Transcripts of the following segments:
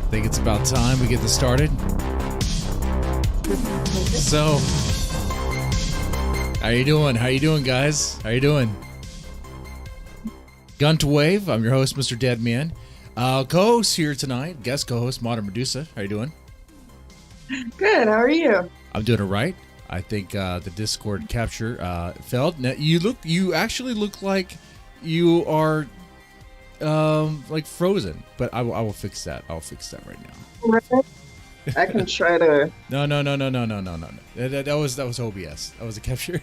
I think it's about time we get this started. So, how you doing? How you doing, guys? How you doing? GUNTWAVE. I'm your host, Mr. Deadman. Co-host here tonight, guest co-host, Modern Medusa. How you doing? Good. How are you? I'm doing it right. I think the Discord capture failed. Now, you actually look like you are like frozen, but I will fix that. I'll fix that right now. I can try to. No. That was OBS. That was a capture.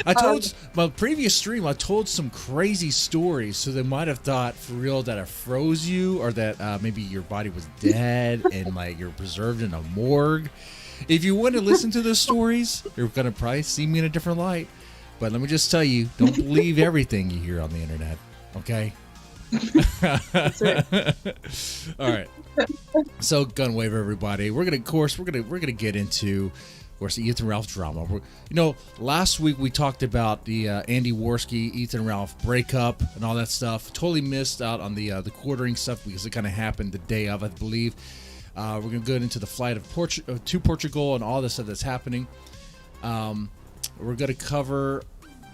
I told my previous stream. I told some crazy stories, so they might have thought for real that I froze you, or that maybe your body was dead and like you're preserved in a morgue. If you want to listen to those stories, you're gonna probably see me in a different light. But let me just tell you, don't believe everything you hear on the internet. Okay. That's right. All right. So GUNTWAVE, everybody. We're gonna get into, of course, the Ethan Ralph drama. Last week we talked about the Andy Warski, Ethan Ralph breakup and all that stuff. Totally missed out on the quartering stuff because it kind of happened the day of, I believe. We're gonna go into the flight of to Portugal and all the stuff that's happening. We're gonna cover.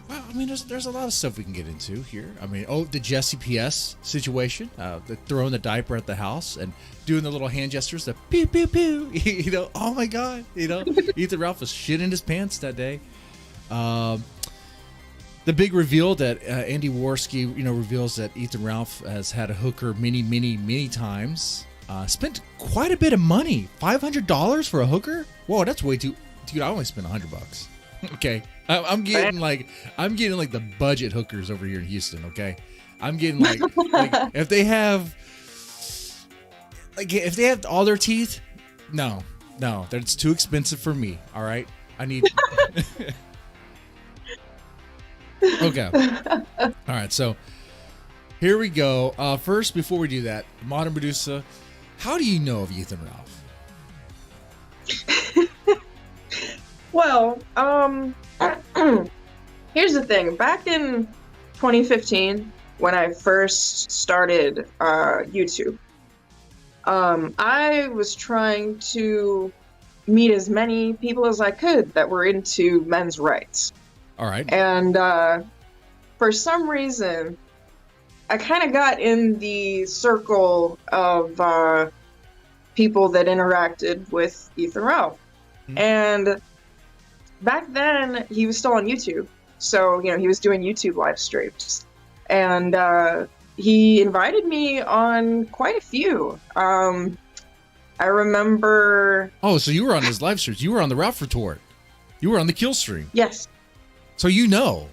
Well, I mean, there's a lot of stuff we can get into here. I mean, the Jesse PS situation, throwing the diaper at the house and doing the little hand gestures, the pew pew pew. Oh my God, Ethan Ralph was shit in his pants that day. The big reveal that Andy Warski, reveals that Ethan Ralph has had a hooker many times. Spent quite a bit of money, $500 for a hooker. Whoa, that's way too. Dude, I only spent $100. Okay, I'm getting like the budget hookers over here in Houston. Okay, I'm getting like if they have all their teeth, no, that's too expensive for me. All right, I need. Okay, all right, so here we go. First, before we do that, Modern Medusa, how do you know of Ethan Ralph? Well, here's the thing. Back in 2015, when I first started YouTube, I was trying to meet as many people as I could that were into men's rights. All right. And for some reason, I kind of got in the circle of people that interacted with Ethan Ralph. Mm-hmm. And back then, he was still on YouTube. So, he was doing YouTube live streams. And he invited me on quite a few. I remember... Oh, so you were on his live streams. You were on the Ralph Retort. You were on the Kill stream. Yes. So you know.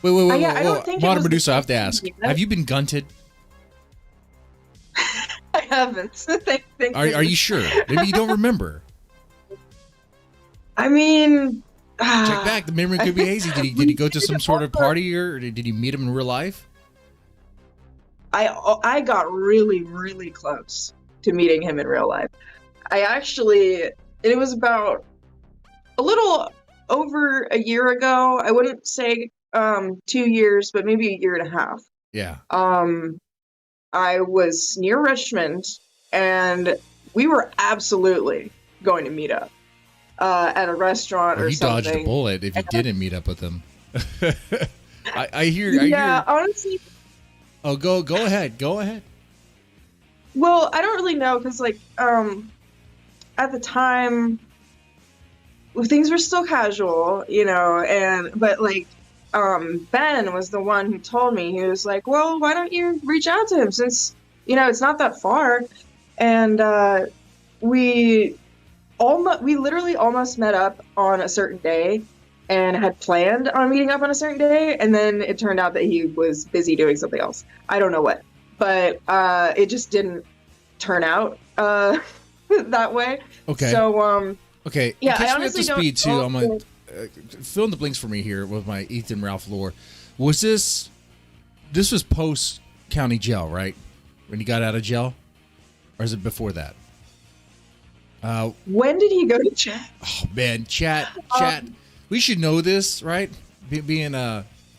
Wait. I don't think Modern Medusa, I have to ask. Have you been gunted? I haven't. Thank Are you sure? Maybe you don't remember. I mean, check back. The memory could be hazy. Did he go to some sort of party, or did you meet him in real life? I got really close to meeting him in real life. It was about a little over a year ago. I wouldn't say 2 years, but maybe a year and a half. Yeah. I was near Richmond, and we were absolutely going to meet up. At a restaurant or something. You dodged a bullet if you didn't meet up with him. I hear. Honestly. Oh, go ahead. Go ahead. Well, I don't really know because, at the time, things were still casual, but Ben was the one who told me. He was like, "Well, why don't you reach out to him since it's not that far," and we literally almost met up on a certain day and had planned on meeting up on a certain day, and then it turned out that he was busy doing something else. I don't know what, but it just didn't turn out that way. Okay. So okay. Yeah, catch I me up to honestly speed too. don't. I'm gonna fill in the blinks for me here with my Ethan Ralph lore. Was this was post county jail, right? When he got out of jail, or is it before that? When did he go to chat? Oh man, chat. We should know this, right? Being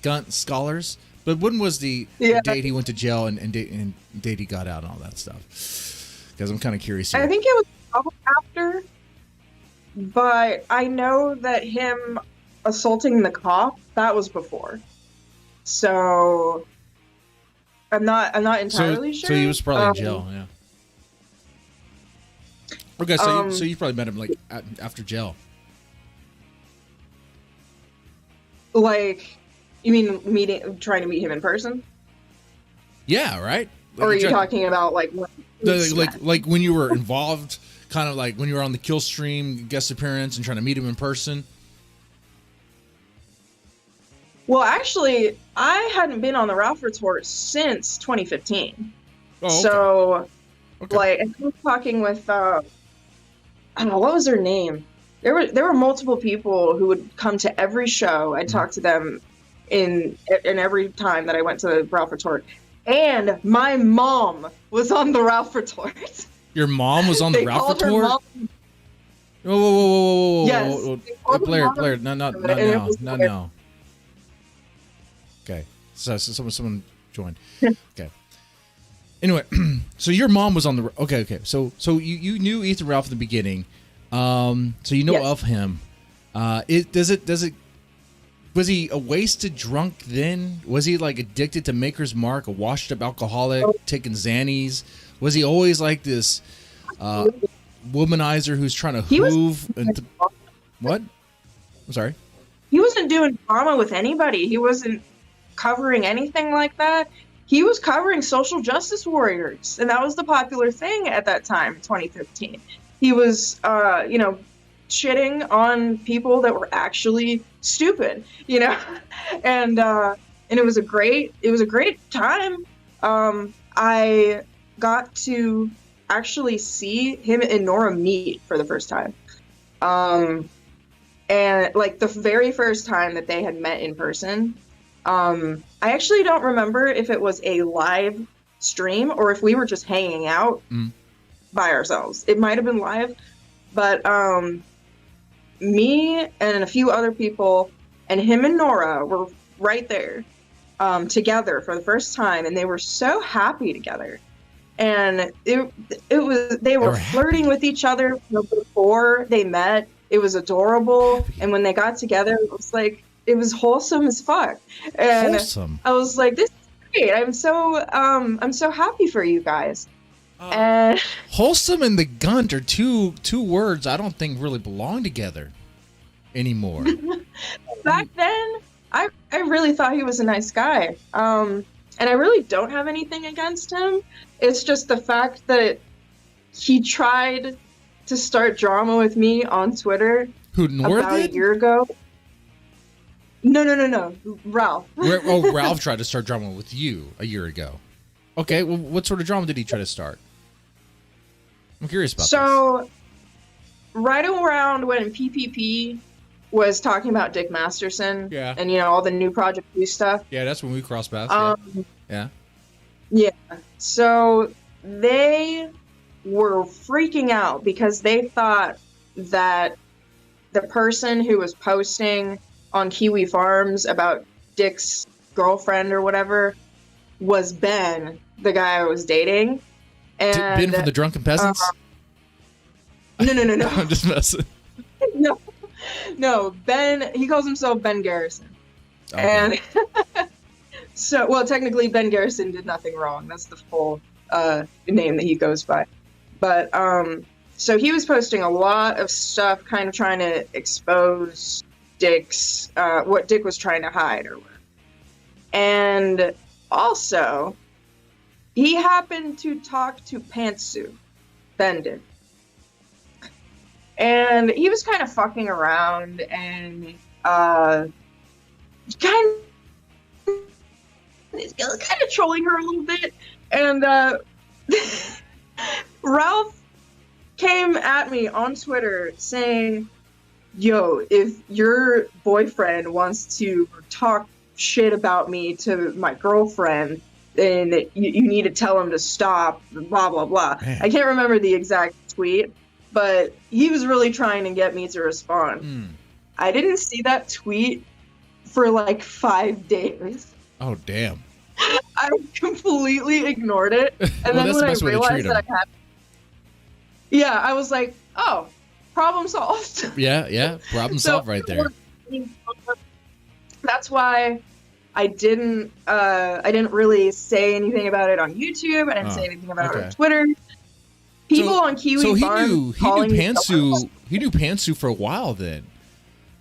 GUNT scholars, But when was the Yeah. date he went to jail and date he got out and all that stuff? Because I'm kind of curious here. I think it was probably after, but I know that him assaulting the cop, that was before. So I'm not entirely sure. So he was probably in jail, yeah. Okay, so you probably met him like after jail. Like, you mean trying to meet him in person? Yeah, right. Or are you talking about like like when you were involved, kind of like when you were on the Kill Stream guest appearance and trying to meet him in person? Well, actually, I hadn't been on the Ralph Report since 2015. Oh, okay. So, like, I was talking with, I don't know, what was her name? There were multiple people who would come to every show. I'd talk to them in every time that I went to the Ralph Report. And my mom was on the Ralph Report. Your mom was on the Ralph Report? Whoa. Yes. Blair, no. Okay. So someone joined. Okay. Anyway, so your mom was on the okay. So you knew Ethan Ralph in the beginning. So you know of him. Was he a wasted drunk then? Was he like addicted to Maker's Mark, a washed up alcoholic, taking Xannies? Was he always like this womanizer who's trying to what? I'm sorry. He wasn't doing drama with anybody. He wasn't covering anything like that. He was covering social justice warriors, and that was the popular thing at that time, 2015. He was, shitting on people that were actually stupid, and it was a great time. I got to actually see him and Nora meet for the first time, and like the very first time that they had met in person. I actually don't remember if it was a live stream or if we were just hanging out by ourselves. It might have been live, but me and a few other people and him and Nora were right there together for the first time, and they were so happy together. And they were flirting with each other before they met. It was adorable, and when they got together, it was wholesome as fuck. And wholesome. I was like, this is great. I'm so happy for you guys. And wholesome and the gunt are two words I don't think really belong together anymore. Back then, I really thought he was a nice guy. And I really don't have anything against him. It's just the fact that he tried to start drama with me on Twitter about a year ago. No. Ralph. Ralph tried to start drama with you a year ago. Okay, well, what sort of drama did he try to start? I'm curious about this. So, right around when PPP was talking about Dick Masterson, and all the new Project Q stuff. Yeah, that's when we crossed paths. Yeah. So they were freaking out because they thought that the person who was posting on Kiwi Farms about Dick's girlfriend or whatever was Ben, the guy I was dating. And Ben from the Drunken Peasants? No. I'm just messing. No, Ben, he calls himself Ben Garrison. Okay. And technically Ben Garrison did nothing wrong. That's the full name that he goes by. But so he was posting a lot of stuff kind of trying to expose Dick's what Dick was trying to hide or whatever. And also he happened to talk to Pantsuit, Ben did. And he was kind of fucking around and kind of trolling her a little bit. And Ralph came at me on Twitter saying, yo, if your boyfriend wants to talk shit about me to my girlfriend, then you need to tell him to stop, blah, blah, blah. Man. I can't remember the exact tweet, but he was really trying to get me to respond. I didn't see that tweet for like 5 days. Oh, damn. I completely ignored it. And Well, then that's when the I best way to treat realized that them. I had, yeah, I was like, oh, problem solved. Yeah, yeah. Problem So solved right there. that's why I didn't really say anything about it on YouTube. I didn't say Oh, anything about it on okay. Twitter. People So, on so Kiwi Farm he knew calling me Pantsu. He knew Pantsu for a while then.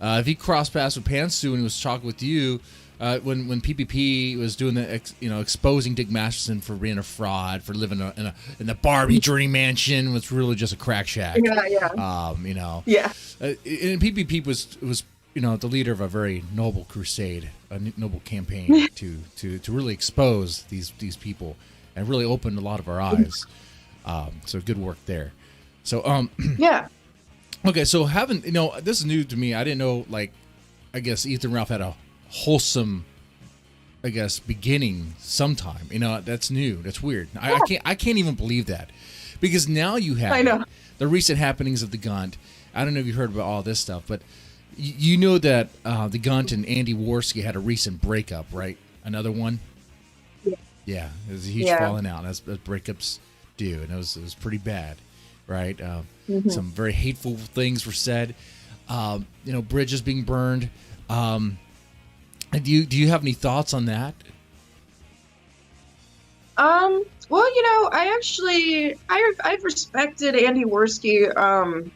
If he crossed paths with Pantsu and he was talking with you, when PPP was doing the exposing Dick Masterson for being a fraud, for living in a Barbie dream mansion, was really just a crack shack. Yeah, yeah. Yeah. And PPP was the leader of a very noble crusade, a noble campaign to really expose these people and really opened a lot of our eyes. So good work there. So Yeah. okay, so this is new to me. I didn't know, like, I guess Ethan Ralph had a wholesome, I guess, beginning sometime. That's new. That's weird. I can't even believe that, because now you have I know. the recent happenings of the Gunt. I don't know if you heard about all this stuff, but you know that the Gunt and Andy Warski had a recent breakup, right? Another one. Yeah, it was a huge falling out, as breakups do, and it was pretty bad, right? Some very hateful things were said. Bridges being burned. Do you have any thoughts on that? Well, I've respected Andy Warski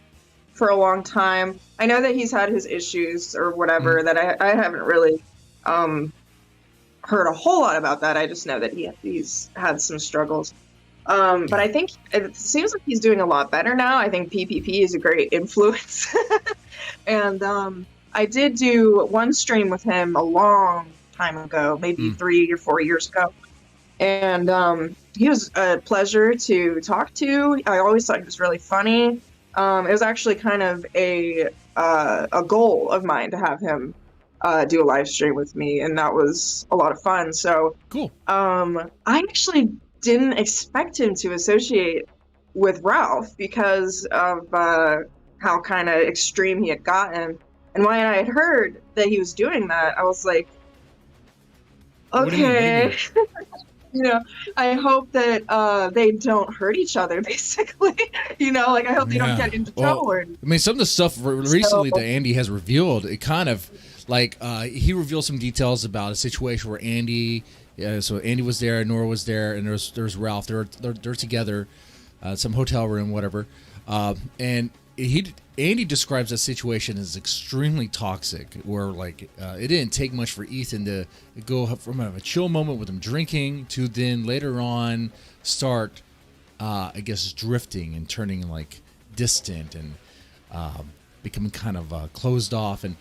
for a long time. I know that he's had his issues or whatever, that I haven't really heard a whole lot about that. I just know that he's had some struggles. But I think it seems like he's doing a lot better now. I think PPP is a great influence. And I did do one stream with him a long time ago, maybe 3 or 4 years ago. And he was a pleasure to talk to. I always thought he was really funny. It was actually kind of a goal of mine to have him do a live stream with me, and that was a lot of fun. So cool. I actually didn't expect him to associate with Ralph because of how kind of extreme he had gotten. And when I had heard that he was doing that, I was like, okay. I hope that they don't hurt each other, basically. I hope they don't get into trouble. Some of the stuff recently that Andy has revealed, it kind of, like, he revealed some details about a situation where Andy was there, Nora was there, and there's Ralph. They're together, some hotel room, whatever. And Andy describes that situation as extremely toxic, where it didn't take much for Ethan to go from a chill moment with him drinking to then later on start, I guess, drifting and turning distant and becoming kind of closed off. And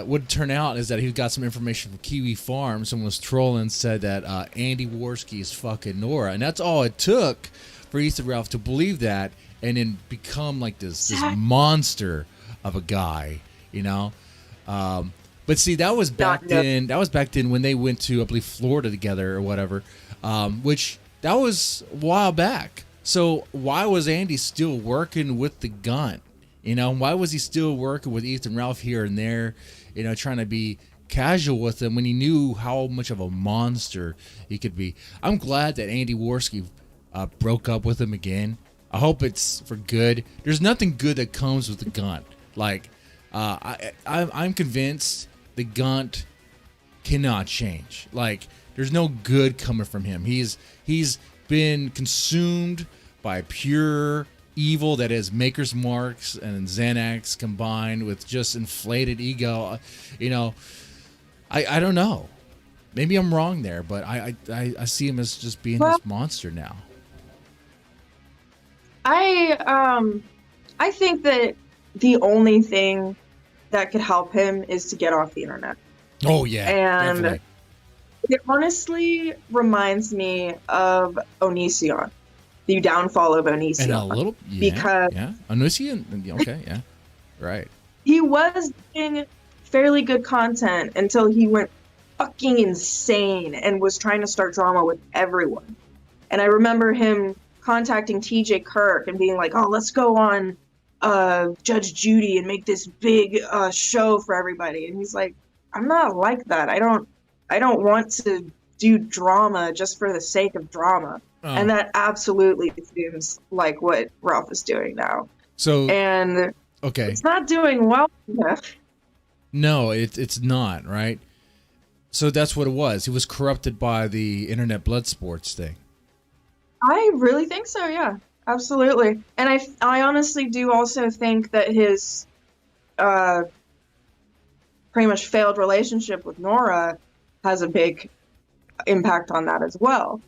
what turned out is that he got some information from Kiwi Farm. Someone was trolling, said that Andy Warski is fucking Nora, and that's all it took for Ethan Ralph to believe that, and then become this monster of a guy, But see, that was back then. That was back then when they went to, I believe, Florida together or whatever, which that was a while back. So why was Andy still working with the Gunt? Why was he still working with Ethan Ralph here and there, trying to be casual with him when he knew how much of a monster he could be? I'm glad that Andy Warski broke up with him again. I hope it's for good. There's nothing good that comes with the Gunt. I'm convinced the Gunt cannot change. There's no good coming from him. He's been consumed by pure evil that is Maker's Marks and Xanax combined with just inflated ego. I don't know. Maybe I'm wrong there, but I see him as just being this monster now. I think that the only thing that could help him is to get off the internet. Oh yeah, and definitely. It honestly reminds me of Onision, the downfall of Onision. And a little, because Onision, okay, yeah, right. He was doing fairly good content until he went fucking insane and was trying to start drama with everyone. And I remember him contacting TJ Kirk and being like, oh, let's go on Judge Judy and make this big show for everybody. And he's like, I'm not like that. I don't I don't want to do drama just for the sake of drama. And that absolutely seems like what Ralph is doing now. So, and okay, it's not doing well enough. No, it's not, right? So that's what it was. He was corrupted by the internet blood sports thing. I really think so, yeah. Absolutely. And I honestly do also think that his pretty much failed relationship with Nora has a big impact on that as well.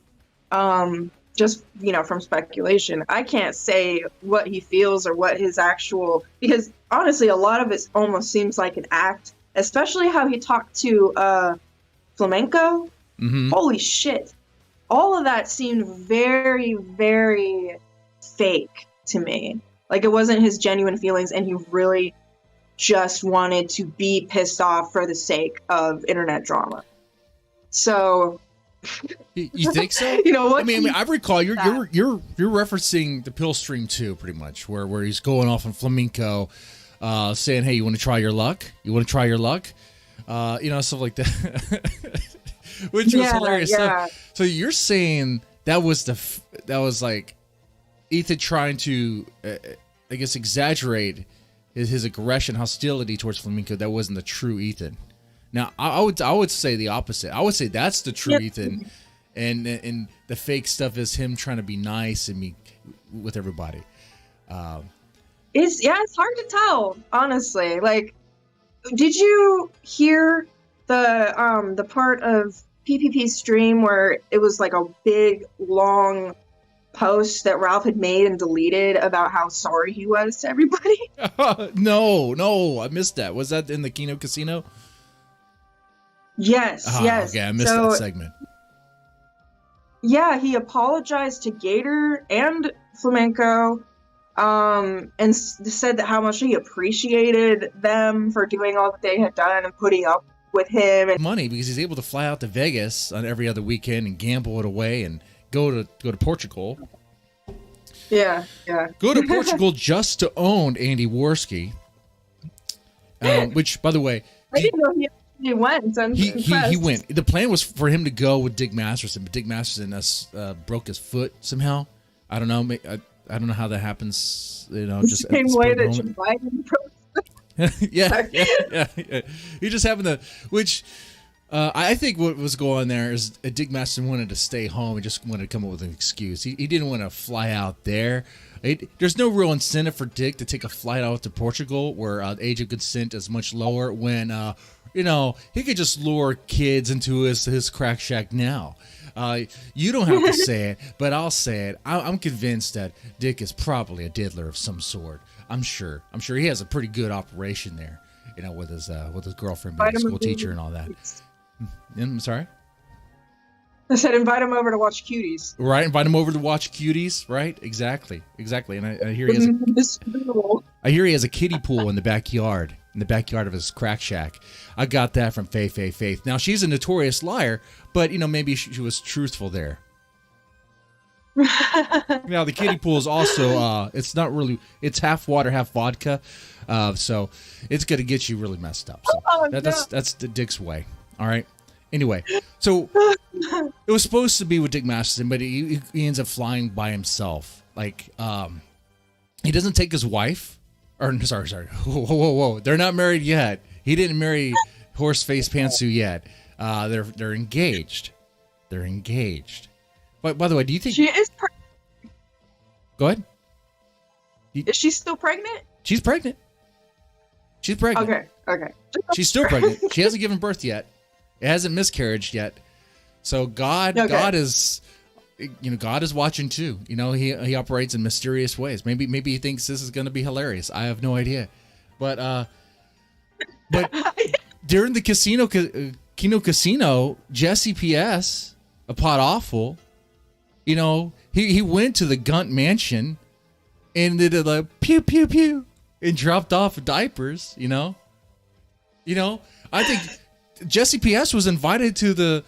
Just, from speculation. I can't say what he feels or what his actual, because honestly, a lot of it almost seems like an act, especially how he talked to Flamenco. Mm-hmm. Holy shit. All of that seemed very, very fake to me. Like, it wasn't his genuine feelings, and he really just wanted to be pissed off for the sake of internet drama. So... You think so? What I mean, I recall you're referencing the pill stream too, pretty much, where he's going off on flamenco, saying, "Hey, you want to try your luck? You want to try your luck?" Stuff like that, which was hilarious. Yeah. So you're saying that was like Ethan trying to, I guess, exaggerate his aggression, hostility towards flamenco. That wasn't the true Ethan. Now, I would say the opposite. I would say that's the true Ethan, and the fake stuff is him trying to be nice and be with everybody. It's hard to tell, honestly. Like, did you hear the part of PPP's stream where it was like a big long post that Ralph had made and deleted about how sorry he was to everybody? No, I missed that. Was that in the Kino Casino? Yes. Okay, I missed that segment. Yeah, he apologized to Gator and Flamenco, and said that how much he appreciated them for doing all that they had done and putting up with him. And money, because he's able to fly out to Vegas on every other weekend and gamble it away and go to Portugal. Yeah. Go to Portugal just to own Andy Warski, which, by the way, I didn't know he went. He went. The plan was for him to go with Dick Masterson, but Dick Masterson broke his foot somehow. I don't know. I don't know how that happens. Just same way that Joe Biden broke. yeah. He just happened to. Which I think what was going on there is Dick Masterson wanted to stay home. He just wanted to come up with an excuse. He didn't want to fly out there. There's no real incentive for Dick to take a flight out to Portugal, where the age of consent is much lower. When he could just lure kids into his crack shack now. You don't have to say it, but I'll say it. I'm convinced that Dick is probably a diddler of some sort. I'm sure he has a pretty good operation there, with his girlfriend being a school teacher and all that. I'm sorry? I said invite him over to watch Cuties. Right, invite him over to watch Cuties. Right, exactly. And I hear he has a kiddie pool in the backyard of his crack shack. I got that from Faith. Now, she's a notorious liar, but maybe she was truthful there. Now, the kiddie pool is also it's half water, half vodka, so it's gonna get you really messed up. So that's the Dick's way. All right. Anyway, so it was supposed to be with Dick Masterson, but he ends up flying by himself. Like, he doesn't take his wife. Or sorry. Whoa. They're not married yet. He didn't marry Horseface Pantsu yet. They're engaged. They're engaged. But by the way, do you think she is pregnant? Go ahead. Is she still pregnant? She's pregnant. Okay. She's still pregnant. She hasn't given birth yet. It hasn't miscarried yet. So God is, God is watching too. He operates in mysterious ways. Maybe he thinks this is going to be hilarious. I have no idea. But during the Kino Casino, Jesse P.S., a pot awful, he went to the Gunt mansion and did a pew pew pew and dropped off diapers. I think Jesse P.S. was invited to the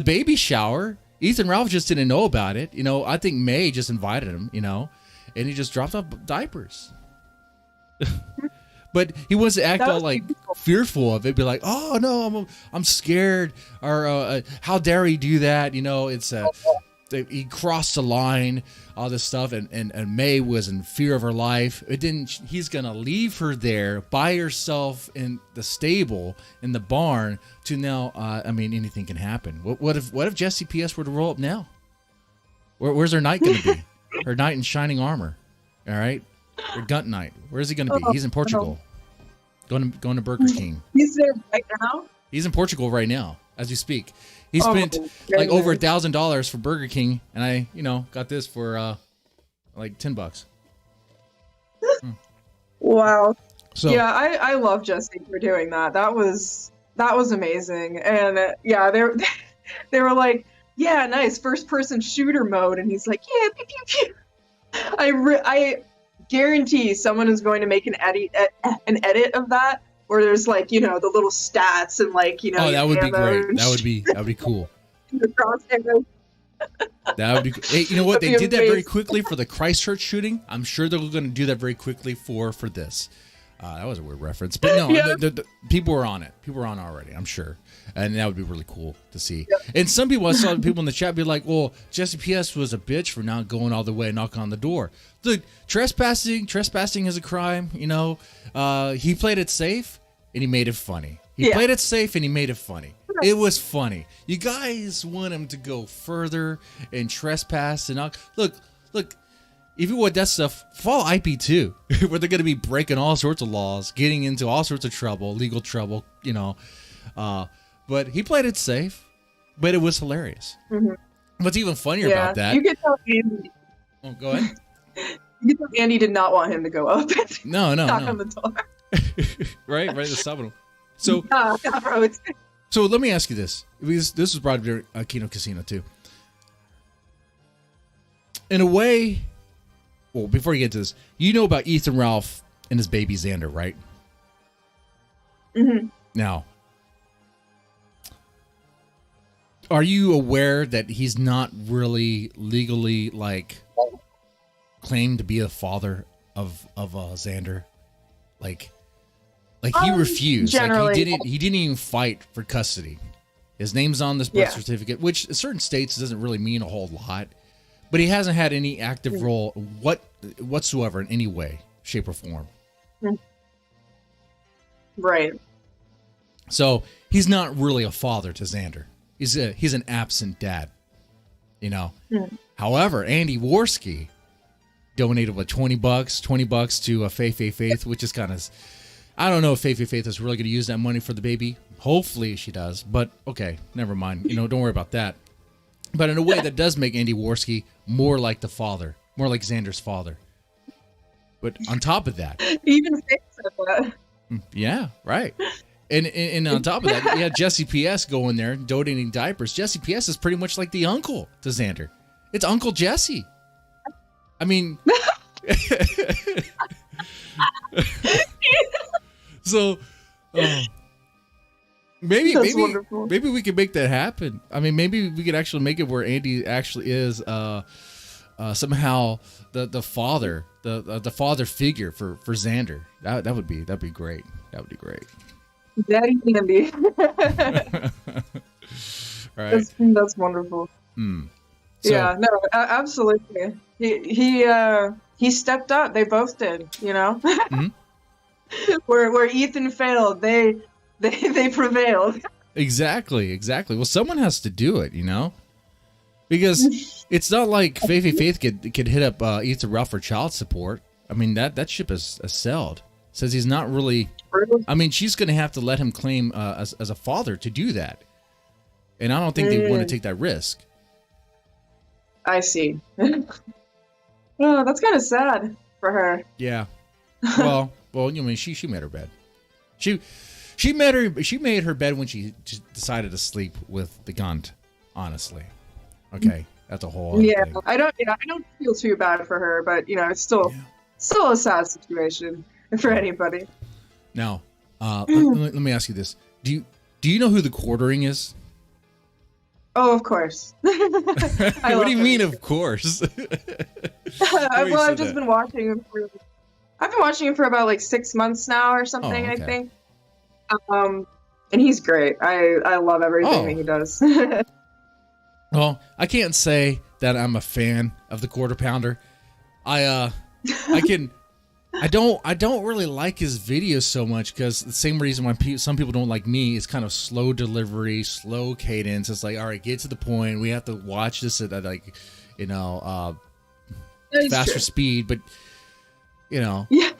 baby shower. Ethan Ralph just didn't know about it. I think May just invited him, and he just dropped off diapers. But he wants to act That all was like beautiful. fearful of it, be like, "Oh no, I'm scared," or "How dare he do that?" You know, it's he crossed the line, all this stuff, and May was in fear of her life. It didn't. He's gonna leave her there by herself in the stable in the barn. To now, I mean, anything can happen. What if Jesse PS were to roll up now? Where's her knight gonna be? Her knight in shining armor. All right, her Gunt knight. Where's he gonna be? He's in Portugal, going to Burger King. He's there right now. He's in Portugal right now as we speak. He Oh, spent very like over nice. $1,000 for Burger King, and I, got this for like $10. Wow. So Yeah, I love Jesse for doing that. That was amazing. And yeah, they were like, yeah, nice first person shooter mode, and he's like, yeah, pew, pew, pew. I guarantee someone is going to make an edit of that where there's like, the little stats and like, oh, that would be great. and That would be cool. the crosshairs. That would be. Hey, you know what? They did that very amazing. quickly for the Christchurch shooting. I'm sure they're going to do that very quickly for this. That was a weird reference, but no, Yeah. the people were on it. People were on already, I'm sure, and that would be really cool to see. Yeah. And some people, I saw people in the chat be like, "Well, Jesse PS was a bitch for not going all the way and knocking on the door." Look, trespassing is a crime. He played it safe and he made it funny. He played it safe and he made it funny. It was funny. You guys want him to go further and trespass and knock. Look. If you want that stuff, follow IP2, where they're going to be breaking all sorts of laws, getting into all sorts of trouble, legal trouble, But he played it safe, but it was hilarious. Mm-hmm. What's even funnier about that? You could tell Andy. Oh, go ahead. You could tell Andy did not want him to go up. No. Knock on the door. right, the subliminal. So, bro, so let me ask you this. Because this was brought up during Kino Casino too. In a way. Well, before you get to this, you know about Ethan Ralph and his baby Xander, right? Mm-hmm. Now, are you aware that he's not really legally claimed to be the father of Xander? Like he refused. Generally. He didn't even fight for custody. His name's on this birth certificate, which in certain states doesn't really mean a whole lot. But he hasn't had any active role whatsoever in any way, shape, or form. Right. So he's not really a father to Xander. He's an absent dad. However, Andy Warski donated $20 to Faith, which is kind of, I don't know if Faith is really going to use that money for the baby. Hopefully she does, but okay, never mind. Don't worry about that. But in a way that does make Andy Warski more like the father, more like Xander's father. But on top of that, Even Faith said that. yeah, right. And on top of that, you had Jesse PS going there donating diapers. Jesse PS is pretty much like the uncle to Xander. It's Uncle Jesse. I mean, so maybe we could make that happen. I mean, maybe we could actually make it where Andy actually is somehow the father, the father figure for Xander. That'd be great. That would be great. Daddy Andy. Right. That's wonderful. So, yeah, no, absolutely. He stepped up. They both did. Mm-hmm. Where Ethan failed, they prevailed. Exactly. Well, someone has to do it, because it's not like Faith could hit up Ethan Ralph for child support. I mean, that ship is sailed. Says he's not really. I mean, she's going to have to let him claim as a father to do that, and I don't think they want to take that risk. I see. Oh, that's kind of sad for her. Yeah. Well, she made her bed. She made her bed when she decided to sleep with the Gunt. Honestly, okay, that's a whole other thing. I don't feel too bad for her, but it's still a sad situation for anybody. Now, let me ask you this: Do you know who the quartering is? Oh, of course. What do you mean, of course? I've just been watching him for I've been watching him for about like 6 months now or Oh, something, I okay. think. And he's great. I love everything that Oh, he does. well, I can't say that I'm a fan of the Quarter Pounder. I can. I don't really like his videos so much because the same reason why some people don't like me is kind of slow delivery, slow cadence. It's like, all right, get to the point. We have to watch this at like, you know, That is faster true. speed, but you know, Yeah.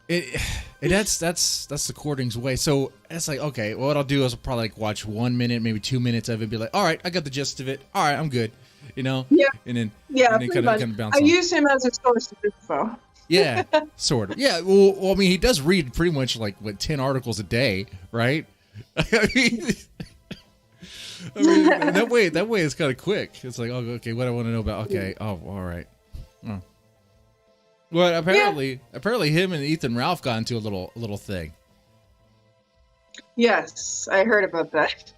it that's the Cording's way. So it's like, okay, well, what I'll do is I'll probably like watch 1 minute, maybe 2 minutes of it, be like, all right, I got the gist of it. All right, I'm good, you know, Yeah. and then Yeah, and then pretty kind much. of bounce I on. use him as a source of info. Yeah, sort of. Yeah, well, I mean, he does read pretty much like 10 articles a day, right? I mean, that way it's kind of quick. It's like, oh, okay, what I want to know about. Okay, oh, all right. Oh. Well, apparently, him and Ethan Ralph got into a little thing. Yes, I heard about that.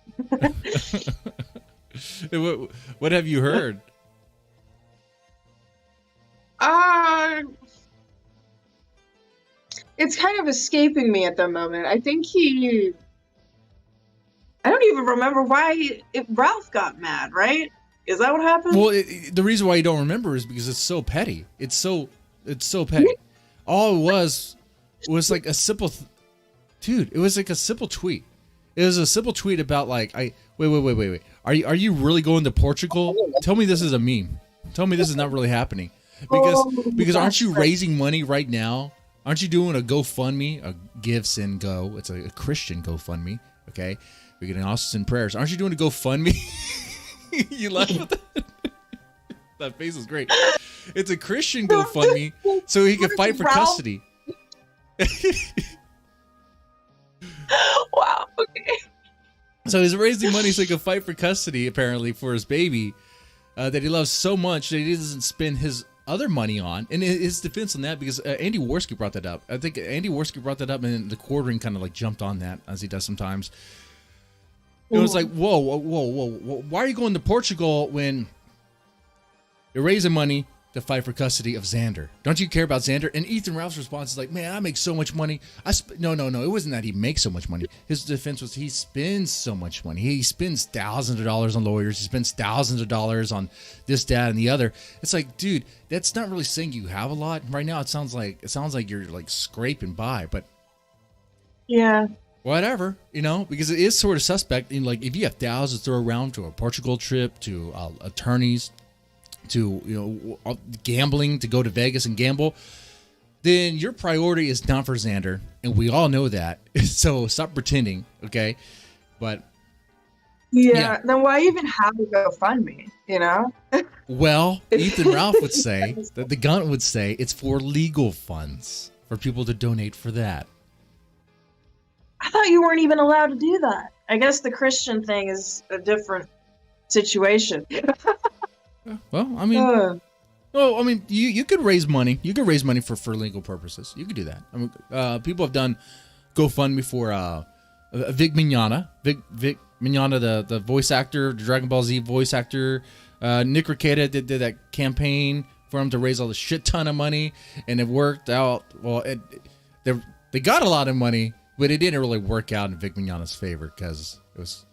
What have you heard? Uh, it's kind of escaping me at the moment. I think I don't even remember why Ralph got mad, right? Is that what happened? Well, the reason why you don't remember is because it's so petty. It's so petty. All it was like a simple, dude. It was like a simple tweet. It was a simple tweet about like, wait. Are you really going to Portugal? Tell me this is a meme. Tell me this is not really happening. Because aren't you raising money right now? Aren't you doing a GoFundMe, a Give, Send, Go? It's a Christian GoFundMe. Okay, we can also send prayers. Aren't you doing a GoFundMe? You laugh at that. That face is great. It's a Christian GoFundMe, so he can fight for custody. Wow. Okay. So he's raising money so he can fight for custody, apparently, for his baby that he loves so much that he doesn't spend his other money on. And his defense on that, because Andy Warski brought that up. I think Andy Warski brought that up, and the quartering kind of like jumped on that, as he does sometimes. It was like, whoa, why are you going to Portugal when you're raising money to fight for custody of Xander? Don't you care about Xander? And Ethan Ralph's response is like, man, I make so much money. No. It wasn't that he makes so much money. His defense was he spends so much money. He spends thousands of dollars on lawyers. He spends thousands of dollars on this, that, and the other. It's like, dude, that's not really saying you have a lot. Right now, it sounds like you're like scraping by, but Yeah. whatever, because it is sort of suspect. And like, if you have thousands to throw around to a Portugal trip, to attorneys, to gambling, to go to Vegas and gamble, then your priority is not for Xander, and we all know that. So stop pretending, okay? But Yeah. Then why even have a GoFundMe? well, Ethan Ralph would say that the Gunt would say it's for legal funds for people to donate for that. I thought you weren't even allowed to do that. I guess the Christian thing is a different situation. Well, I mean, you could raise money. You could raise money for legal purposes. You could do that. I mean, people have done GoFundMe for Vic Mignogna. Vic Mignogna, the voice actor, the Dragon Ball Z voice actor. Nick Requeta did that campaign for him to raise all the shit ton of money, and it worked out. Well, they got a lot of money, but it didn't really work out in Vic Mignogna's favor, because it was,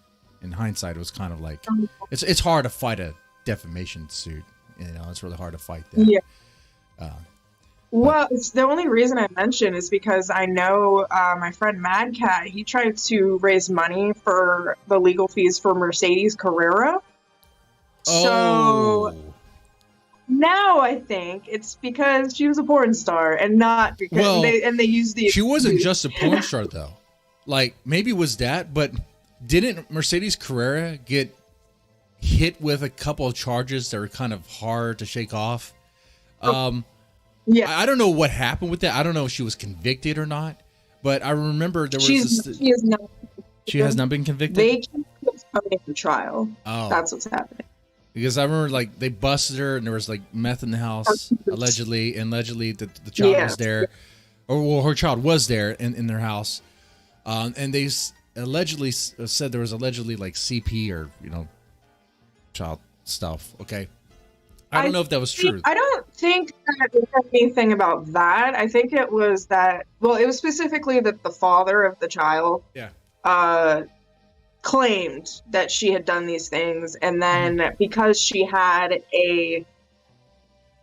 in hindsight, it was kind of like it's hard to fight a defamation suit. It's really hard to fight that. Yeah. Well, it's the only reason I mention is because I know my friend Mad Cat, he tried to raise money for the legal fees for Mercedes Carrera. So now I think it's because she was a porn star and not because they used the. She wasn't just a porn star though. Like, maybe it was that, but didn't Mercedes Carrera get hit with a couple of charges that were kind of hard to shake off? Yeah, I don't know what happened with that. I don't know if she was convicted or not, but I remember there was she has not been convicted. They keep postponing the trial. Oh, that's what's happening. Because I remember, like, they busted her and there was like meth in the house, allegedly the child was there, or her child was there in their house, and they allegedly said there was allegedly like CP or child stuff. Okay, I don't know if that was true. I don't think that it was anything about that. I think it was that, well, it was specifically that the father of the child Yeah. Claimed that she had done these things, and then because she had a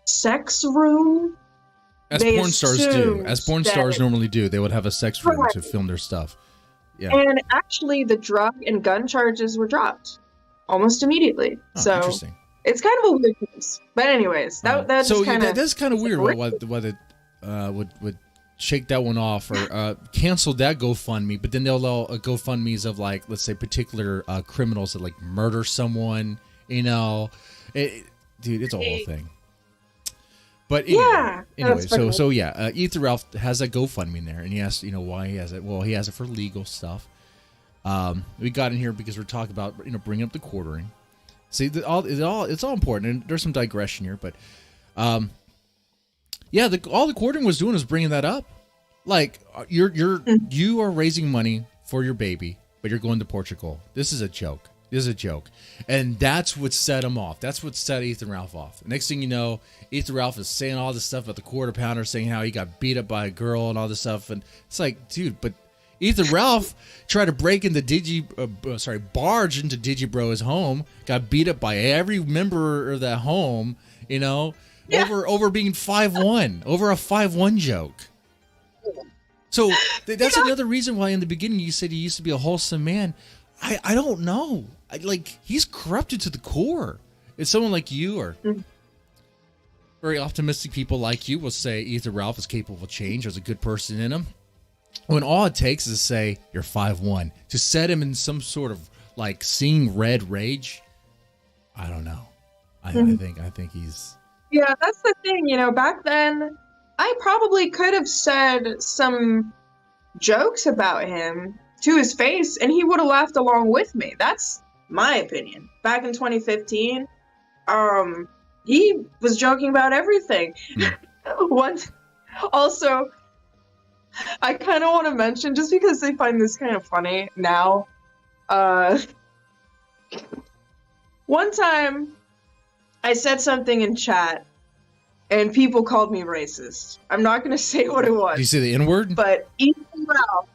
sex room, As they porn stars do. assumed As porn that- stars normally do. They would have a sex room Right. to film their stuff. Yeah. And actually, the drug and gun charges were dropped almost immediately. Oh, So interesting. it's kind of a weird case. But anyways, that's so kind of that's kind of weird why they would shake that one off or cancel that GoFundMe, but then they'll allow GoFundMes of, like, let's say particular criminals that, like, murder someone, you know. Dude, it's a whole thing. But anyway, so yeah, Ethan Ralph has a GoFundMe in there, and he asked, why he has it. Well, he has it for legal stuff. We got in here because we're talking about, bringing up the quartering. See, it's all important, and there's some digression here, but yeah, all the quartering was doing was bringing that up. Like, you are raising money for your baby, but you're going to Portugal. This is a joke. And that's what set him off. That's what set Ethan Ralph off. Next thing you know, Ethan Ralph is saying all this stuff about the quarter pounder, saying how he got beat up by a girl and all this stuff. And it's like, dude, but Ethan Ralph tried to barge into DigiBro's home, got beat up by every member of that home, over being 5'1", over a 5'1" joke. So that's another reason why in the beginning you said he used to be a wholesome man. I don't know. He's corrupted to the core. It's someone like you, or very optimistic people like you, will say Ethan Ralph is capable of change. There's a good person in him. When all it takes is to say you're 5'1", to set him in some sort of seeing red rage. I don't know. I think he's. Yeah, that's the thing. Back then, I probably could have said some jokes about him to his face, and he would have laughed along with me. That's my opinion. Back in 2015, he was joking about everything. Also, I kind of want to mention, just because they find this kind of funny now, one time I said something in chat and people called me racist. I'm not going to say what it was. Did you say the N-word? But Ethan Ralph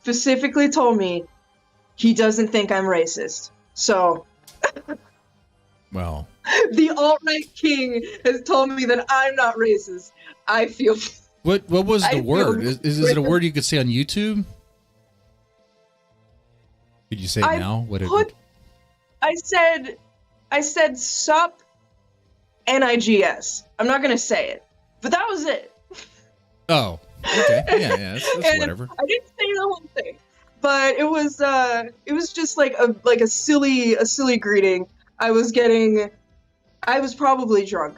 specifically told me he doesn't think I'm racist. So, well, the alt-right king has told me that I'm not racist. I feel. What was the word? Is it a word you could say on YouTube? Could you say it now? I said sup NIGS. I'm not gonna say it, but that was it. Oh, okay, yeah, that's whatever. I didn't say the whole thing, but it was just like a silly greeting. I was probably drunk.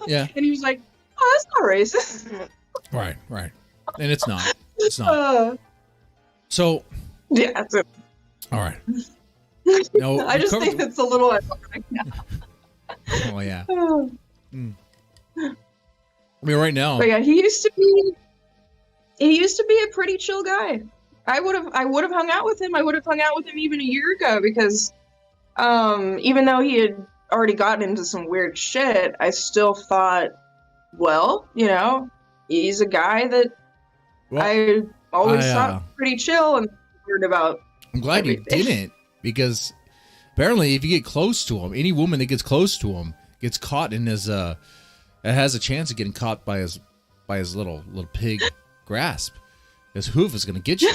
Yeah. And he was like, "Oh, that's not racist." Right, and it's not. So. Yeah. That's it. All right. No, I just think it's a little ironic now. Oh yeah. I mean, right now. But yeah, he used to be a pretty chill guy. I would have hung out with him. I would have hung out with him even a year ago because, even though he had already gotten into some weird shit, I still thought, well, he's a guy that I always thought pretty chill and weird about. I'm glad everything. you didn't, because apparently if you get close to him, any woman that gets close to him gets caught in his it has a chance of getting caught by his little pig grasp. His hoof is gonna get you.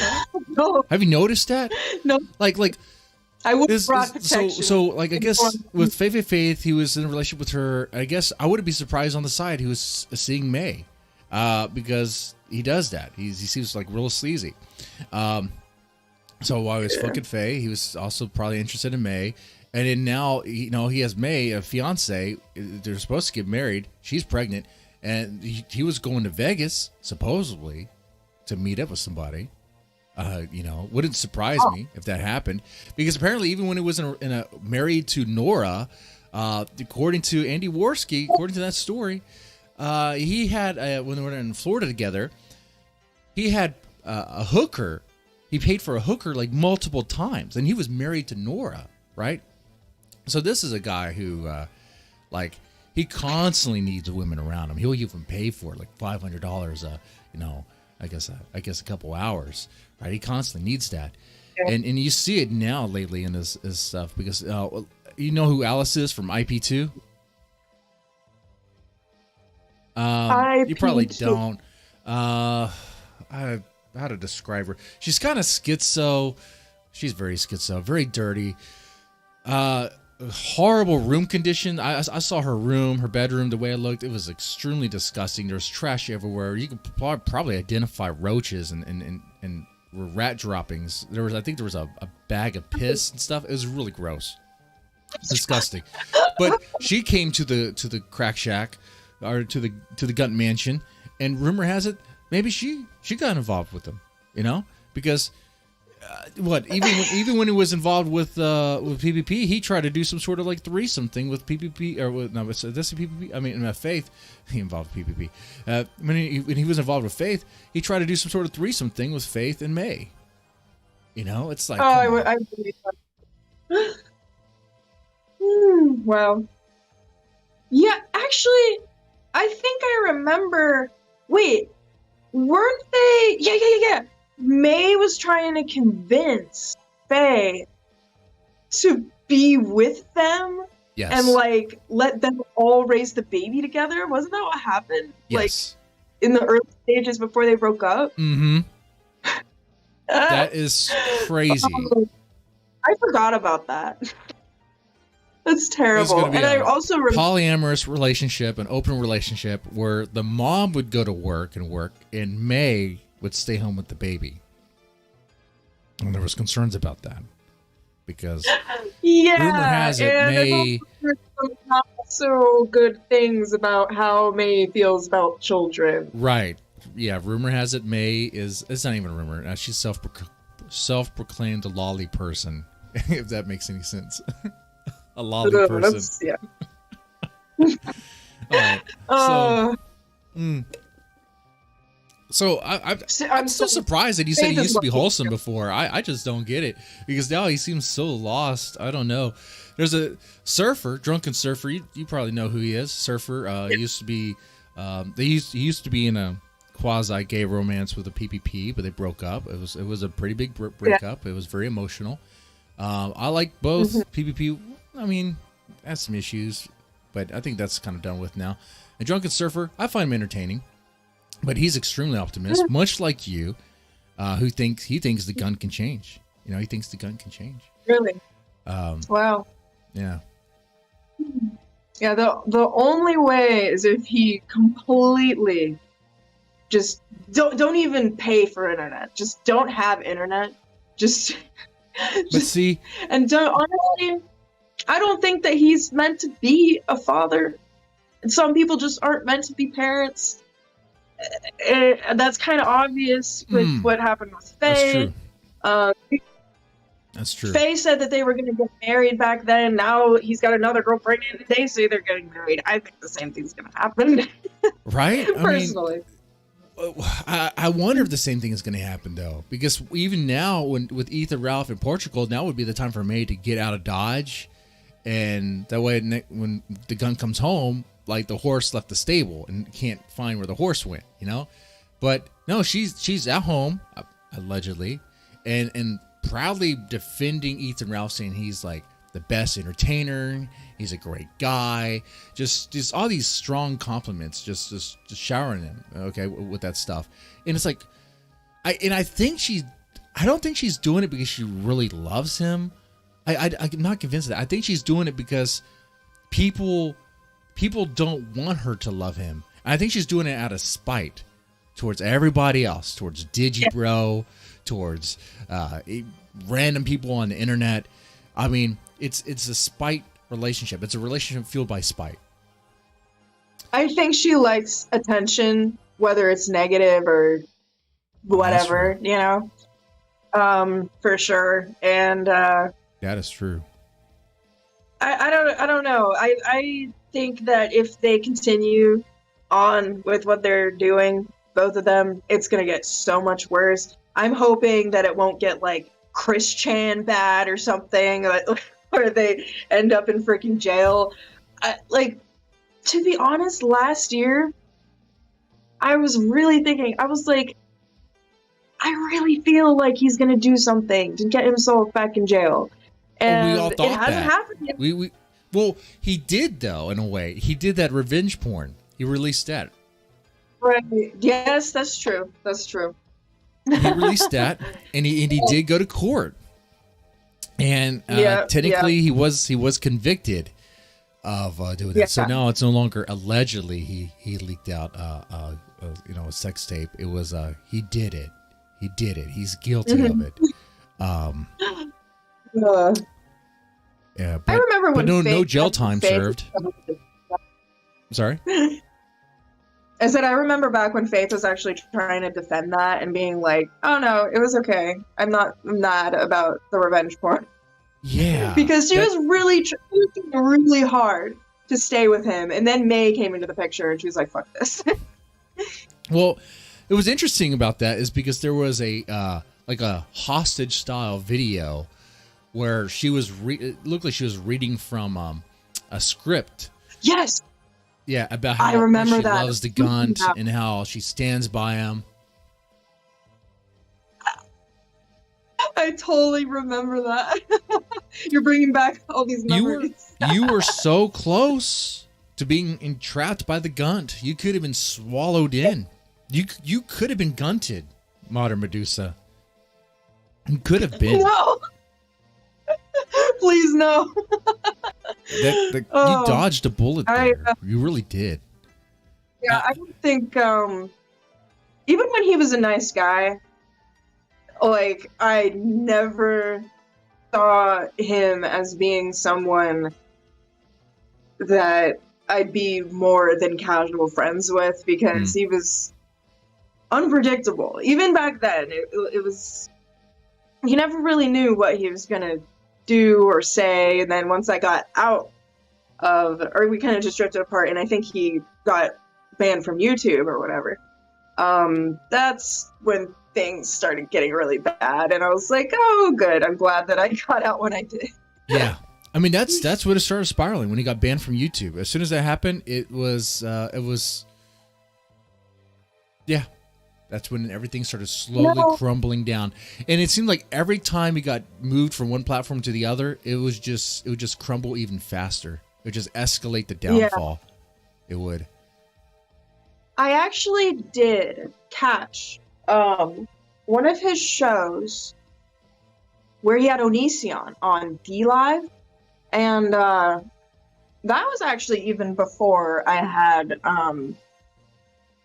No. Have you noticed that? No. Like I would have brought protection. So I guess with Faith, he was in a relationship with her. I guess I wouldn't be surprised on the side he was seeing May, because he does that. He seems like real sleazy. So while he was fucking Faye, he was also probably interested in May. And then now, he has May, a fiance. They're supposed to get married. She's pregnant. And he was going to Vegas, supposedly, to meet up with somebody. Wouldn't surprise me if that happened. Because apparently, even when he was married to Nora, according to Andy Warski, according to that story, he had, when they were in Florida together, he had a hooker. He paid for a hooker multiple times, and he was married to Nora, right? So this is a guy who, He constantly needs women around him. He'll even pay for it, like $500. I guess a couple hours, right? He constantly needs that, and you see it now lately in his stuff because you know who Alice is from IP2. You probably don't. How to describe her? She's kind of schizo. She's very schizo, very dirty. Horrible room condition. I saw her room, her bedroom, the way it looked. It was extremely disgusting. There's trash everywhere. You could probably identify roaches and rat droppings. I think there was a bag of piss and stuff. It was really gross, disgusting. But she came to the crack shack, or to the Gunt mansion, and rumor has it maybe she got involved with them. Because. Even when he was involved with PPP, he tried to do some sort of like threesome thing with PPP this PPP. I mean, Faith. He involved with PPP. When he was involved with Faith, he tried to do some sort of threesome thing with Faith and May. It's like I believe that. Wow. Yeah, actually, I think I remember. Wait, weren't they? Yeah. May was trying to convince Faye to be with them and like let them all raise the baby together. Wasn't that what happened? Yes. Like in the early stages before they broke up? Mm-hmm. That is crazy. I forgot about that. That's terrible. And I also polyamorous relationship, an open relationship where the mom would go to work, and May would stay home with the baby. And there was concerns about that because rumor has it May some not so good things about how May feels about children. Right. Yeah, rumor has it May it's not even a rumor. She's self-proclaimed a lolly person, if that makes any sense. A lolly person. Yeah. All right. So I'm so surprised that you said he used to be wholesome before. I just don't get it because now he seems so lost. I don't know. There's a surfer, drunken surfer. You probably know who he is. Surfer. He used to be. He used to be in a quasi-gay romance with a PPP, but they broke up. It was a pretty big breakup. Yeah. It was very emotional. I like both. PPP. I mean, has some issues, but I think that's kind of done with now. And drunken surfer, I find him entertaining. But he's extremely optimistic, much like you, who thinks the gun can change. He thinks the gun can change. Really? Wow. Yeah. Yeah. The only way is if he completely just don't even pay for internet. Just don't have internet. Just. But see. And honestly, I don't think that he's meant to be a father. And some people just aren't meant to be parents. That's kind of obvious with what happened with Faye. That's true. Faye said that they were going to get married back then. Now he's got another girl pregnant. They say they're getting married. I think the same thing's going to happen. Right? Personally. I wonder if the same thing is going to happen, though. Because even now, with Ethan, Ralph, and Portugal, now would be the time for May to get out of Dodge. And that way, when the gun comes home, like the horse left the stable and can't find where the horse went, But no, she's at home, allegedly, and proudly defending Ethan Ralph, saying he's like the best entertainer, he's a great guy, just all these strong compliments, just showering him, okay, with that stuff. And it's like, I don't think she's doing it because she really loves him. I'm not convinced of that. I think she's doing it because people don't want her to love him. And I think she's doing it out of spite towards everybody else, towards Digibro, towards random people on the internet. I mean, it's a spite relationship. It's a relationship fueled by spite. I think she likes attention, whether it's negative or whatever, for sure. And that is true. I don't know. I think that if they continue on with what they're doing, both of them, it's gonna get so much worse. I'm hoping that it won't get like Chris Chan bad or something, where they end up in freaking jail. To be honest, last year, I was really thinking, I was like, I really feel like he's gonna do something to get himself back in jail. Oh, we all And it thought hasn't that. happened yet. Well, he did though, in a way. He did that revenge porn. He released that. Right. Yes, that's true. That's true. He released that, and he did go to court. And technically, he was convicted of doing that. So now it's no longer allegedly he leaked out a sex tape. It was he did it. He did it. He's guilty of it. Yeah, but, I remember when no jail time served. Sorry. I said I remember back when Faith was actually trying to defend that and being like, "Oh no, it was okay. I'm not mad about the revenge porn." Yeah, because she was really trying really hard to stay with him, and then May came into the picture, and she was like, "Fuck this." Well, it was interesting about that is because there was a like a hostage style video where she was it looked like she was reading from a script. Yes. Yeah, about how I remember she that. loves the Gunt and how she stands by him. I totally remember that. You're bringing back all these memories. You were so close to being entrapped by the Gunt. You could have been swallowed in. You could have been gunted, Modern Medusa. You could have been. No. Please no. You dodged a bullet there. You really did. Yeah, I don't think even when he was a nice guy, like I never saw him as being someone that I'd be more than casual friends with because he was unpredictable. Even back then, it was he never really knew what he was gonna do or say, and then once I got out of, or we kind of just drifted apart, and I think he got banned from YouTube or whatever. That's when things started getting really bad, and I was like, oh, good. I'm glad that I got out when I did. Yeah, I mean that's when it started spiraling when he got banned from YouTube. As soon as that happened, it was. Yeah. That's when everything started slowly crumbling down, and it seemed like every time he got moved from one platform to the other, it would just crumble even faster. It would just escalate the downfall. Yeah. It would. I actually did catch one of his shows where he had Onision on DLive, and that was actually even before I had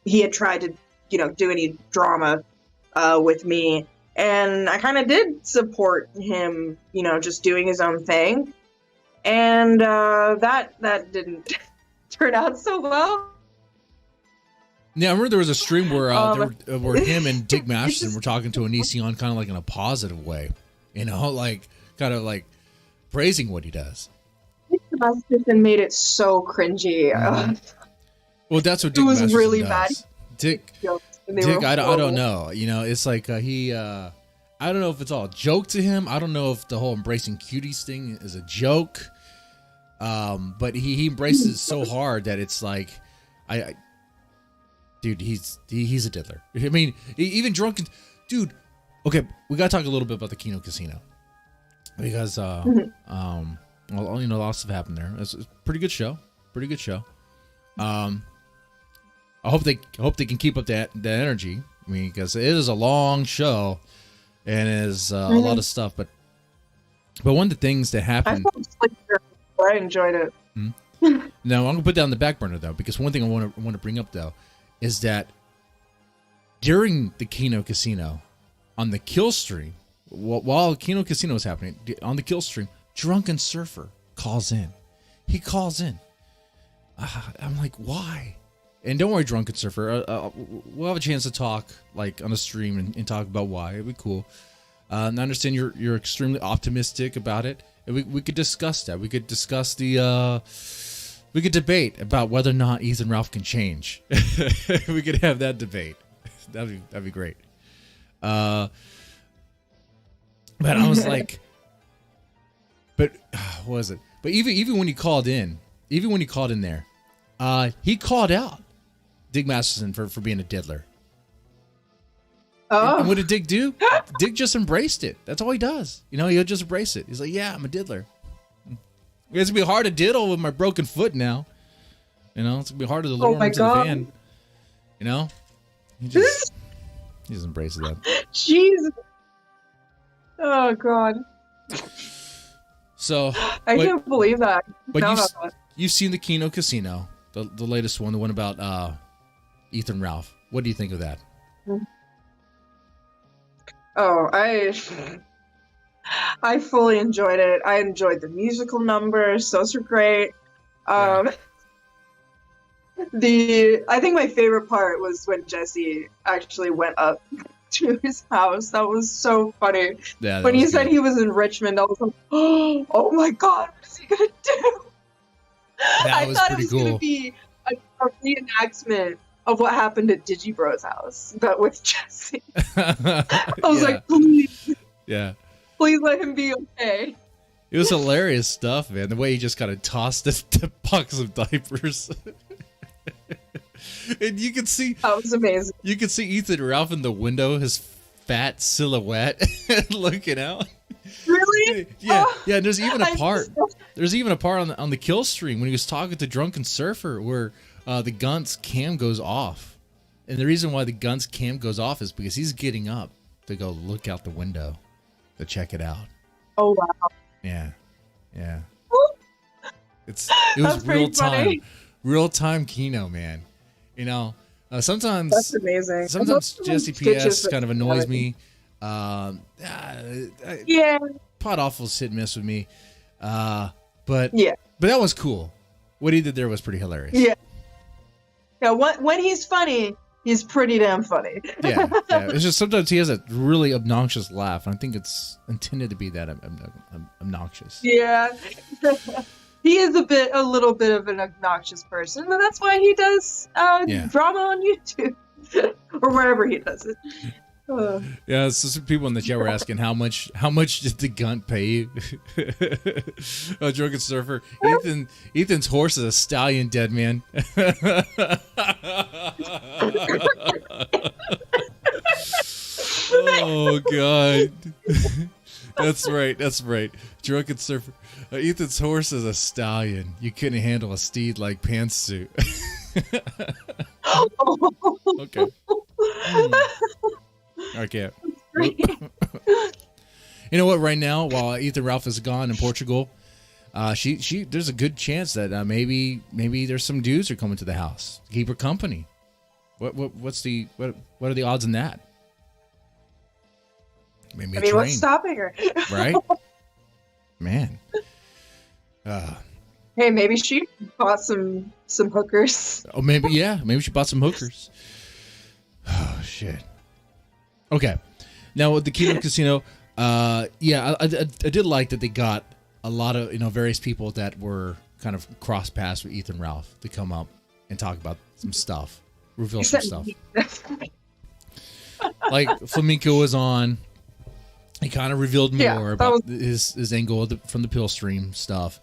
he had tried to do any drama with me, and I kind of did support him, just doing his own thing, and that didn't turn out so well. Yeah, I remember there was a stream where where him and Dick Masterson were talking to Onision kind of like in a positive way, like kind of like praising what he does. Dick Masterson made it so cringy. Well, that's what Dick it was Masterson really does. bad. Dick, I don't know. It's like he. I don't know if it's all a joke to him. I don't know if the whole embracing cuties thing is a joke. But he embraces it so hard that it's like, dude, he's a diddler. I mean, even drunken, dude. Okay, we gotta talk a little bit about the Kino Casino because lots have happened there. It's a pretty good show. I hope they can keep up that energy. I mean, because it is a long show, and it is a lot of stuff. But one of the things that happened, I enjoyed it. Now I'm gonna put that on the back burner though, because one thing I want to bring up though is that during the Kino Casino, on the kill stream, while Kino Casino is happening on the kill stream, Drunken Surfer calls in. He calls in. I'm like, why? And don't worry, Drunken Surfer. We'll have a chance to talk like on a stream and talk about why. It'd be cool. And I understand you're extremely optimistic about it. And we could discuss that. We could discuss we could debate about whether or not Ethan Ralph can change. We could have that debate. That'd be great. But I was like, what was it? But even when he called in there, he called out Dick Masterson for being a diddler. Oh. And what did Dick do? Dick just embraced it. That's all he does. You know, he'll just embrace it. He's like, yeah, I'm a diddler. It's going to be hard to diddle with my broken foot now. You know, it's going to be hard to lure him into the van. You know? He just embraces that. Jeez. Oh, God. So I can't believe that. But you've seen the Keno Casino, the latest one, the one about Ethan Ralph. What do you think of that? Oh, I fully enjoyed it. I enjoyed the musical numbers; those were great. I think my favorite part was when Jesse actually went up to his house. That was so funny. Yeah, when he said he was in Richmond, I was like, "Oh my God, what is he gonna do?" I thought it was gonna be a reenactment of what happened at Digibro's house, but with Jesse. I was like, please. Yeah. Please let him be okay. It was hilarious stuff, man. The way he just kind of tossed the box of diapers. And you could see... That was amazing. You could see Ethan Ralph in the window, his fat silhouette looking out. Really? Yeah, yeah. There's even a part. There's even a part on the kill stream when he was talking to Drunken Surfer where the Gunt's cam goes off, and the reason why the Gunt's cam goes off is because he's getting up to go look out the window to check it out. Oh wow. Yeah, yeah. It was real time Keno, man. You know, sometimes that's amazing. Sometimes Jesse PS kind of annoys me. Yeah, Pot Awful's hit and miss with me. But that was cool. What he did there was pretty hilarious. Yeah. Yeah, when he's funny, he's pretty damn funny. yeah. It's just sometimes he has a really obnoxious laugh, and I think it's intended to be that obnoxious. Yeah. He is a little bit of an obnoxious person, but that's why he does drama on YouTube or wherever he does it. Yeah, so some people in the chat were asking how much did the Gunt pay you? Drunken Surfer. Ethan's horse is a stallion, dead man. Oh God. That's right. Drunken Surfer. Ethan's horse is a stallion. You couldn't handle a steed like pantsuit. Okay. Okay. You know what? Right now, while Ethan Ralph is gone in Portugal, there's a good chance that maybe there's some dudes are coming to the house to keep her company. What are the odds in that? Maybe what's stopping her? Right? Man. Hey, maybe she bought some hookers. Oh, maybe she bought some hookers. Oh shit. Okay, now with the Keno Casino, I did like that they got a lot of various people that were kind of cross paths with Ethan Ralph to come up and talk about some stuff, reveal some stuff. Like Flamenco was on. He kind of revealed more about his angle from the pill stream stuff.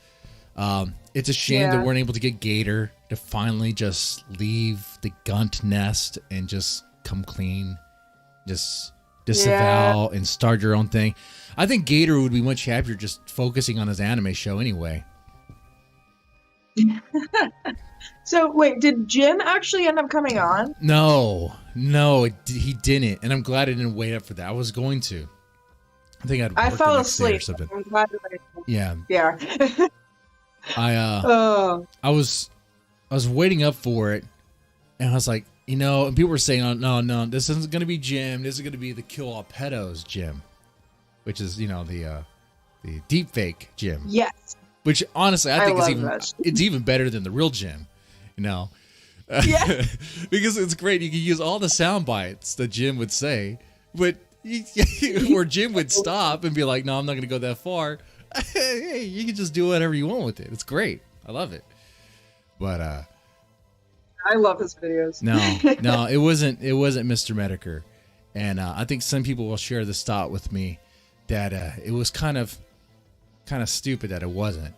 It's a shame that we weren't able to get Gator to finally just leave the Gunt nest and just come clean. Just disavow and start your own thing. I think Gator would be much happier just focusing on his anime show anyway. So wait, did Jim actually end up coming on? No, he didn't, and I'm glad I didn't wait up for that. I was going to. I think I fell asleep. Or something. I'm glad yeah. I was waiting up for it, and I was like, and people were saying, oh, no, this isn't going to be Jim. This is going to be the Kill All Pedos Jim, which is, the deep fake Jim. Yes. Which, honestly, I think it's even better than the real Jim, Yeah. Because it's great. You can use all the sound bites that Jim would say, but where Jim would stop and be like, no, I'm not going to go that far. Hey, you can just do whatever you want with it. It's great. I love it. But, I love his videos. No, it wasn't Mr. Mediker, and I think some people will share this thought with me that it was kind of stupid that it wasn't.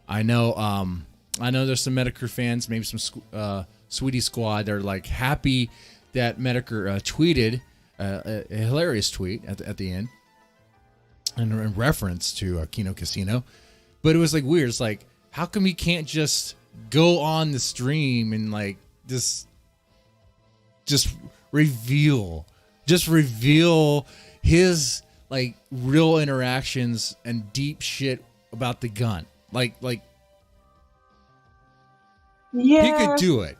I know I know there's some Medicare fans, maybe some Sweetie Squad. They're like happy that Medicare tweeted a hilarious tweet at the end in reference to Kino Casino. But it was like weird. It's like, how come he can't just go on the stream and like just reveal his like real interactions and deep shit about the gun? Like Yeah. he could do it,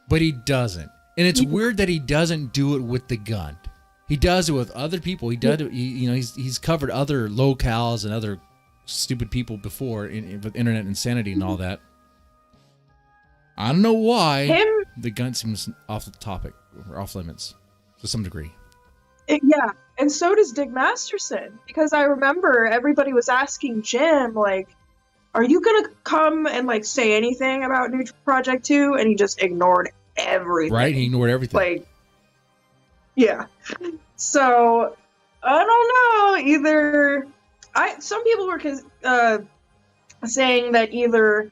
but he doesn't. And it's weird that he doesn't do it with the gun. He does it with other people. He does it, he's covered other locales and other stupid people before with internet insanity and all that. I don't know why the gun seems off topic or off limits to some degree. Yeah, and so does Dick Masterson, because I remember everybody was asking Jim, like, are you gonna come and like say anything about New Project 2? And he just ignored everything. Right, he ignored everything. Like, yeah. So I don't know. Either some people were saying that either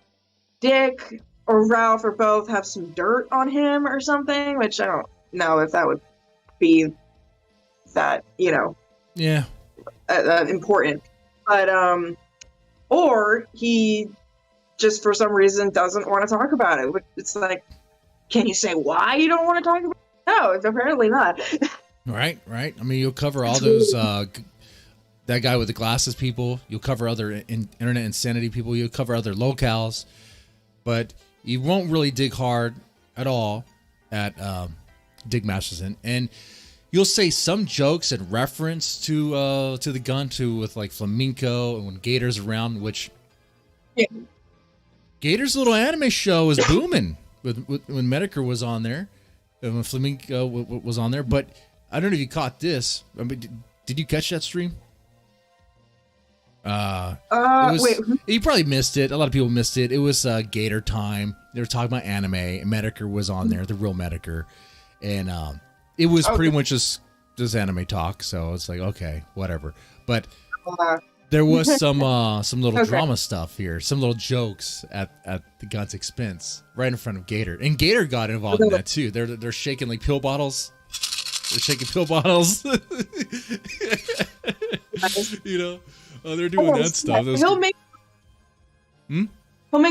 Dick or Ralph or both have some dirt on him or something, which I don't know if that would be that, yeah, important. But or he just for some reason doesn't want to talk about it. It's like, can you say why you don't want to talk about it? No, it's apparently not. Right. I mean, you'll cover all those that guy with the glasses people. You'll cover other internet insanity people. You'll cover other locales, but you won't really dig hard at all at Dick Masterson. And you'll say some jokes in reference to the gun with like flamenco and when Gator's around, which Gator's little anime show is booming when Medicare was on there and when flamenco was on there. But I don't know if you caught this. I mean, did you catch that stream? Wait. You probably missed it. A lot of people missed it. It was Gator time. They were talking about anime, and Medicare was on there, the real Medicare, and it was pretty much just anime talk. So it's like, okay, whatever. But there was some little drama stuff here, some little jokes at the Gunt's expense, right in front of Gator, and Gator got involved in that too. They're shaking like pill bottles. They're shaking pill bottles. They're doing that stuff. He'll make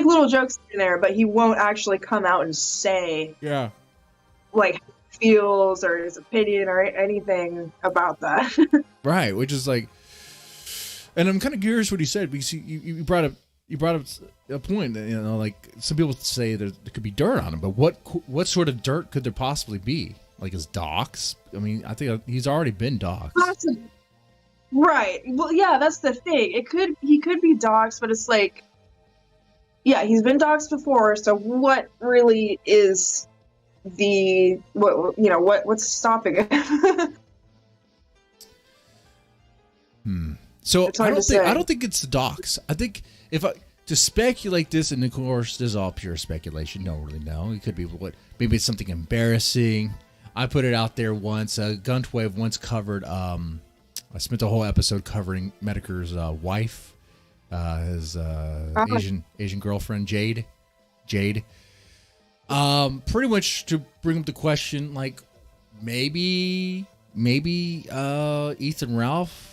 little jokes in there, but he won't actually come out and say like how he feels or his opinion or anything about that. Right, which is like, and I'm kind of curious what he said, because you brought up a point that, like some people say there could be dirt on him, but what sort of dirt could there possibly be? Like his docs? I mean, I think he's already been doxxed. Possibly. Right. Well, yeah, that's the thing. He could be doxxed, but it's like, yeah, he's been doxxed before. So what really is what's stopping it? So I don't think it's the docs. I think to speculate this, and of course, this is all pure speculation. Don't really know. It could be maybe it's something embarrassing. I put it out there once. GUNTWAVE once covered. I spent the whole episode covering Medicare's wife, his Asian girlfriend Jade. Pretty much to bring up the question, like maybe Ethan Ralph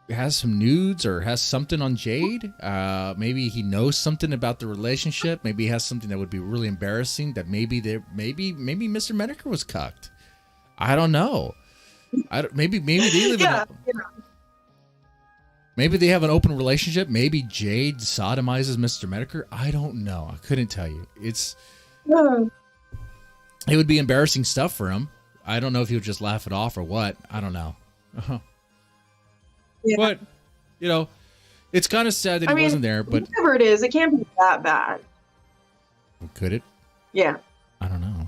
has some nudes or has something on Jade. Maybe he knows something about the relationship. Maybe he has something that would be really embarrassing. That maybe Mr. Medicare was cucked. I don't know. Maybe they live maybe they have an open relationship. Maybe Jade sodomizes Mr. Medicare. I don't know. I couldn't tell you. It would be embarrassing stuff for him. I don't know if he would just laugh it off or what. I don't know. Yeah. But it's kind of sad that he wasn't there. But whatever it is, it can't be that bad. Could it? Yeah. I don't know.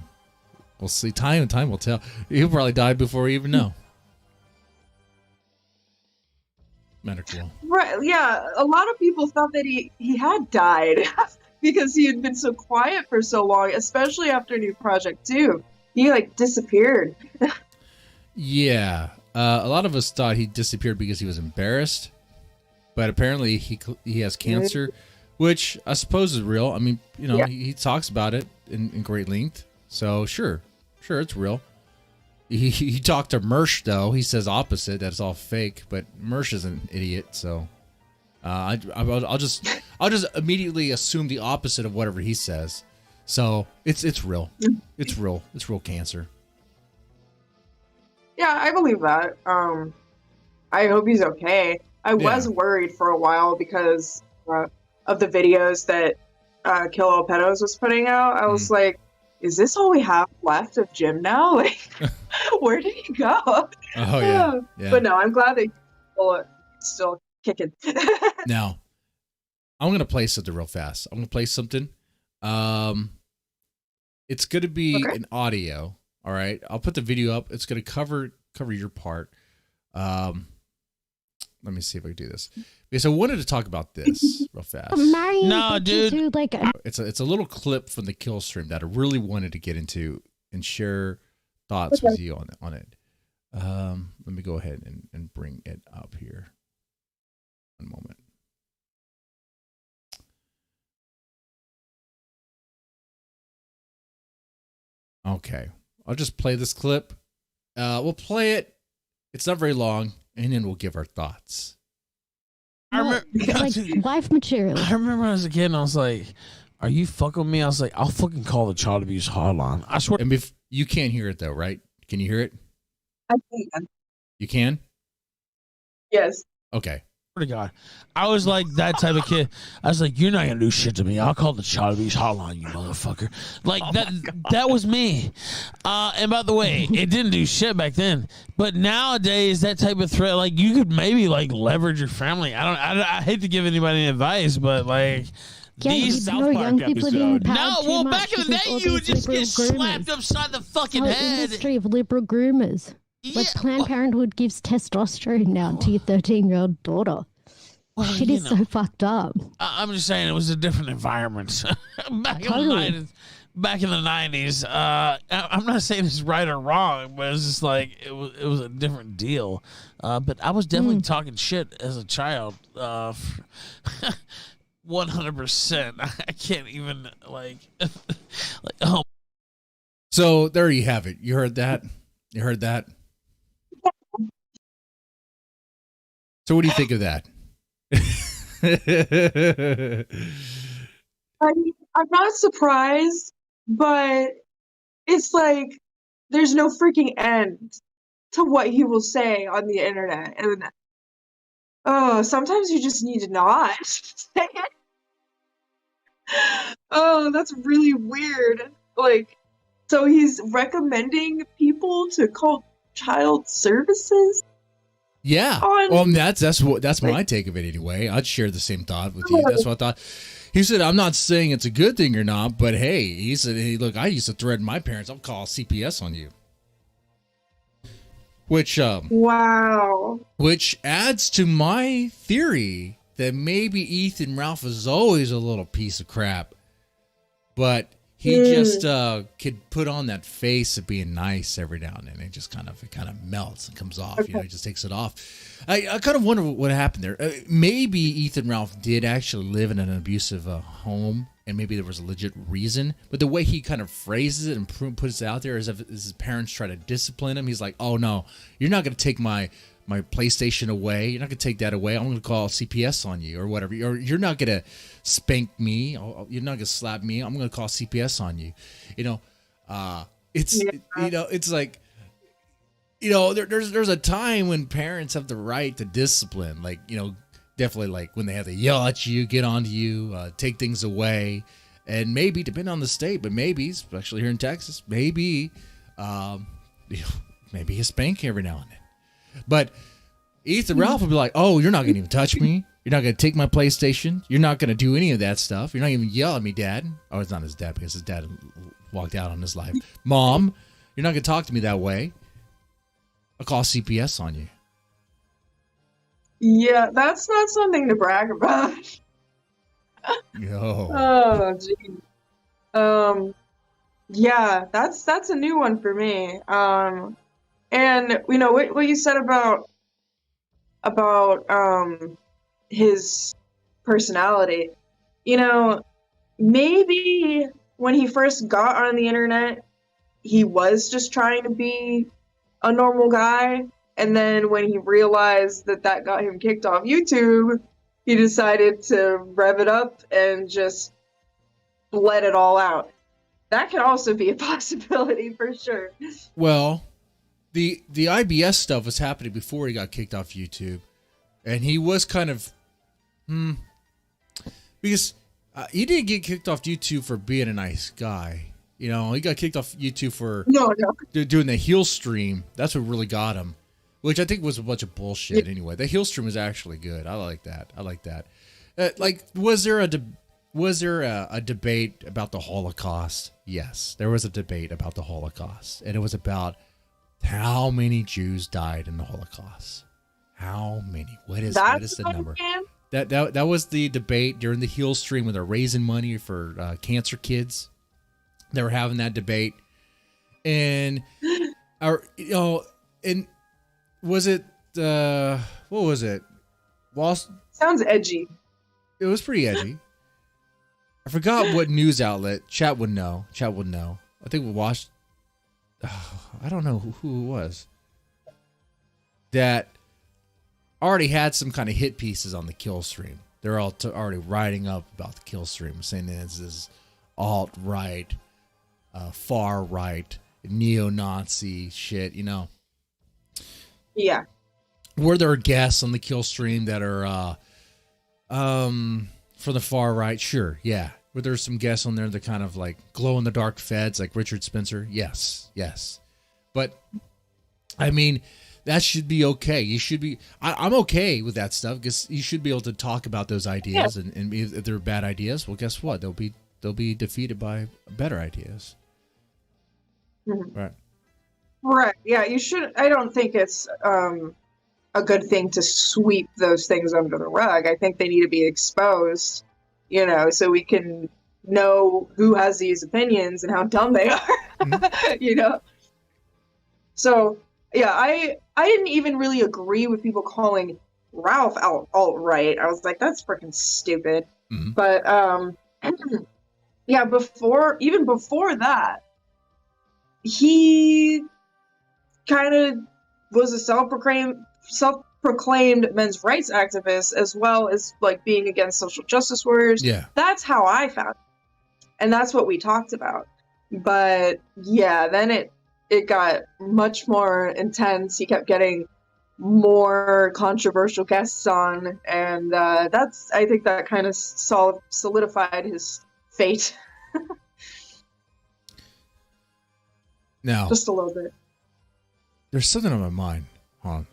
We'll see. Time will tell. He'll probably die before we even know. Medical. Right. Yeah. A lot of people thought that he had died because he had been so quiet for so long, especially after New Project 2. He disappeared. Yeah. A lot of us thought he disappeared because he was embarrassed, but apparently he has cancer, which I suppose is real. I mean, Yeah. he talks about it in great length. So sure, it's real. He talked to Mersh though. He says opposite. That it's all fake. But Mersh is an idiot. So I'll just immediately assume the opposite of whatever he says. So it's real. It's real. It's real cancer. Yeah, I believe that. I hope he's okay. I was worried for a while because of the videos that Kilo Petos was putting out. I was like, is this all we have left of Jim now? Like, where did he go? Oh yeah. But no, I'm glad that he's still kicking. Now, I'm gonna play something real fast. I'm gonna play something. It's gonna be an audio. All right, I'll put the video up. It's gonna cover your part. Let me see if I can do this. Because I wanted to talk about this real fast. No, dude. It's a little clip from the kill stream that I really wanted to get into and share thoughts with you on it. Let me go ahead and bring it up here. One moment. Okay, I'll just play this clip. We'll play it. It's not very long, and then we'll give our thoughts. I remember, like life material. I remember when I was a kid and I was like, are you fucking with me? I was like, I'll fucking call the child abuse hotline. I swear. And you can't hear it though, right? Can you hear it? I can. You can? Yes. Okay. To God, I was like that type of kid. I was like, you're not gonna do shit to me. I'll call the child abuse hotline, you motherfucker. Like that was me. And by the way, it didn't do shit back then. But nowadays, that type of threat, like you could maybe like leverage your family. I hate to give anybody any advice, but like these South Park episodes. No, well, back in the day, you would just get slapped upside the fucking head. Industry of liberal groomers. Like Planned Parenthood gives testosterone now to your 13-year-old daughter. Well, shit is so fucked up. I'm just saying it was a different environment back in the 90s. Back in the 90s, I'm not saying it's right or wrong, but it's just like it was a different deal. But I was definitely talking shit as a child. 100%. I can't even like oh. So there you have it. You heard that? You heard that? So what do you think of that? I'm not surprised, but it's like there's no freaking end to what he will say on the internet. And sometimes you just need to not say it. Oh, that's really weird. Like, so he's recommending people to call child services? Yeah. Well, that's my take of it anyway. I'd share the same thought with you. That's what I thought. He said, I'm not saying it's a good thing or not, but hey, he said, hey, look, I used to threaten my parents. I'll call CPS on you. Which wow. Which adds to my theory that maybe Ethan Ralph is always a little piece of crap, but he just could put on that face of being nice every now and then. It just kind of melts and comes off. Okay. He just takes it off. I kind of wonder what happened there. Maybe Ethan Ralph did actually live in an abusive home, and maybe there was a legit reason. But the way he kind of phrases it and puts it out there as if his parents try to discipline him. He's like, "Oh no, you're not going to take my PlayStation away. You're not going to take that away. I'm going to call CPS on you or whatever. Or you're not going to spank me. You're not going to slap me. I'm going to call CPS on you." It's like, there's a time when parents have the right to discipline. Like, definitely like when they have to yell at you, get onto you, take things away. And maybe, depending on the state, but maybe, especially here in Texas, maybe a spanking every now and then. But Ethan Ralph would be like, "Oh, you're not going to even touch me. You're not going to take my PlayStation. You're not going to do any of that stuff. You're not even yell at me, Dad." Oh, it's not his dad because his dad walked out on his life. "Mom, you're not going to talk to me that way. I'll call CPS on you." Yeah, that's not something to brag about. Yo. Oh, geez. Yeah, that's a new one for me. And what you said about his personality. you know, maybe when he first got on the internet, he was just trying to be a normal guy. And then when he realized that that got him kicked off YouTube, he decided to rev it up and just let it all out. That could also be a possibility for sure. Well, the IBS stuff was happening before he got kicked off YouTube, and he was kind of, because he didn't get kicked off YouTube for being a nice guy. You know, he got kicked off YouTube for doing the heel stream. That's what really got him, which I think was a bunch of bullshit anyway. The heel stream was actually good. I like that. Like, was there a debate about the Holocaust? Yes, there was a debate about the Holocaust, and it was about how many Jews died in the Holocaust. How many? What is the number? That was the debate during the heel stream when they're raising money for cancer kids. They were having that debate, and and was it what was it? Sounds edgy. It was pretty edgy. I forgot what news outlet. Chat would know. I think we watched. I don't know who it was. That already had some kind of hit pieces on the kill stream. They're all already writing up about the kill stream, saying that this is alt-right, far-right, neo-Nazi shit, you know. Yeah. Were there guests on the kill stream that are from the far right? Sure, yeah. Were there some guests on there that kind of like glow in the dark feds like Richard Spencer? Yes. But I mean, that should be okay. You should be. I'm okay with that stuff because you should be able to talk about those ideas, and if they're bad ideas, well, guess what? They'll be defeated by better ideas. Mm-hmm. Right. Yeah. You should. I don't think it's a good thing to sweep those things under the rug. I think they need to be exposed, you know, so we can know who has these opinions and how dumb they are, you know? So, yeah, I didn't even really agree with people calling Ralph alt-right. I was like, that's freaking stupid. Mm-hmm. But, yeah, even before that, he kind of was a self-proclaimed men's rights activist, as well as like being against social justice warriors. Yeah, that's how I found it. And that's what we talked about. But yeah, then it got much more intense. He kept getting more controversial guests on, and I think that kind of solidified his fate. Now, just a little bit. There's something on my mind. Hold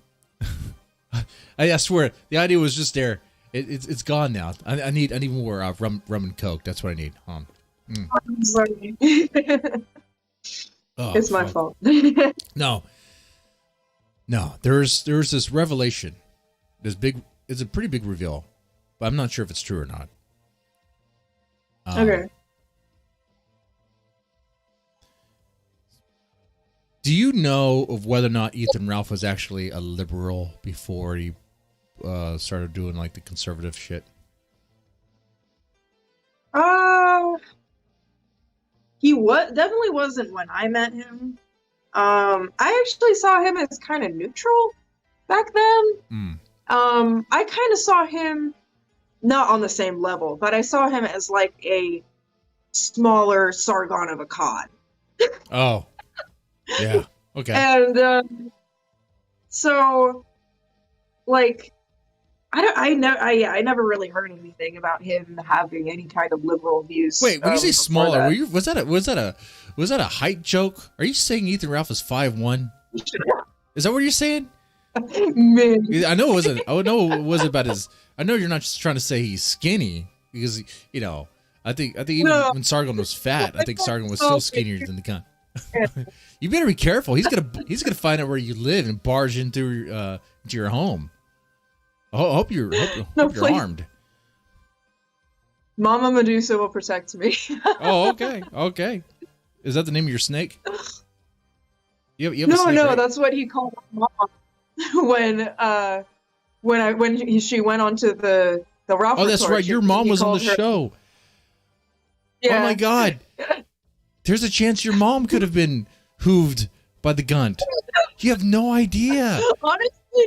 on. I swear, the idea was just there. It's gone now. I need more rum and coke. That's what I need. Hold on. I'm sorry. Oh, it's my fault. No. There's this revelation. It's a pretty big reveal, but I'm not sure if it's true or not. Okay. Do you know of whether or not Ethan Ralph was actually a liberal before he started doing like the conservative shit? He definitely wasn't when I met him. I actually saw him as kind of neutral back then. I kind of saw him not on the same level, but I saw him as like a smaller Sargon of Akkad. Oh. Yeah. Okay. And so, like, I never really heard anything about him having any kind of liberal views. Wait, when you say smaller, was that a height joke? Are you saying Ethan Ralph is 5'1"? Is that what you're saying? Man. I know it wasn't. I know it wasn't about his. I know you're not just trying to say he's skinny because I think even when Sargon was fat, I think Sargon was still skinnier than the guy. You better be careful. He's gonna find out where you live and barge into your home. I hope you're armed. Mama Medusa will protect me. Oh, okay. Is that the name of your snake? You have a no, snake, right? That's what he called my mom when she went on to the Ralph. Oh, that's right. Your mom was on the show. Yeah. Oh my God. There's a chance your mom could have been hooved by the gunt. You have no idea. Honestly,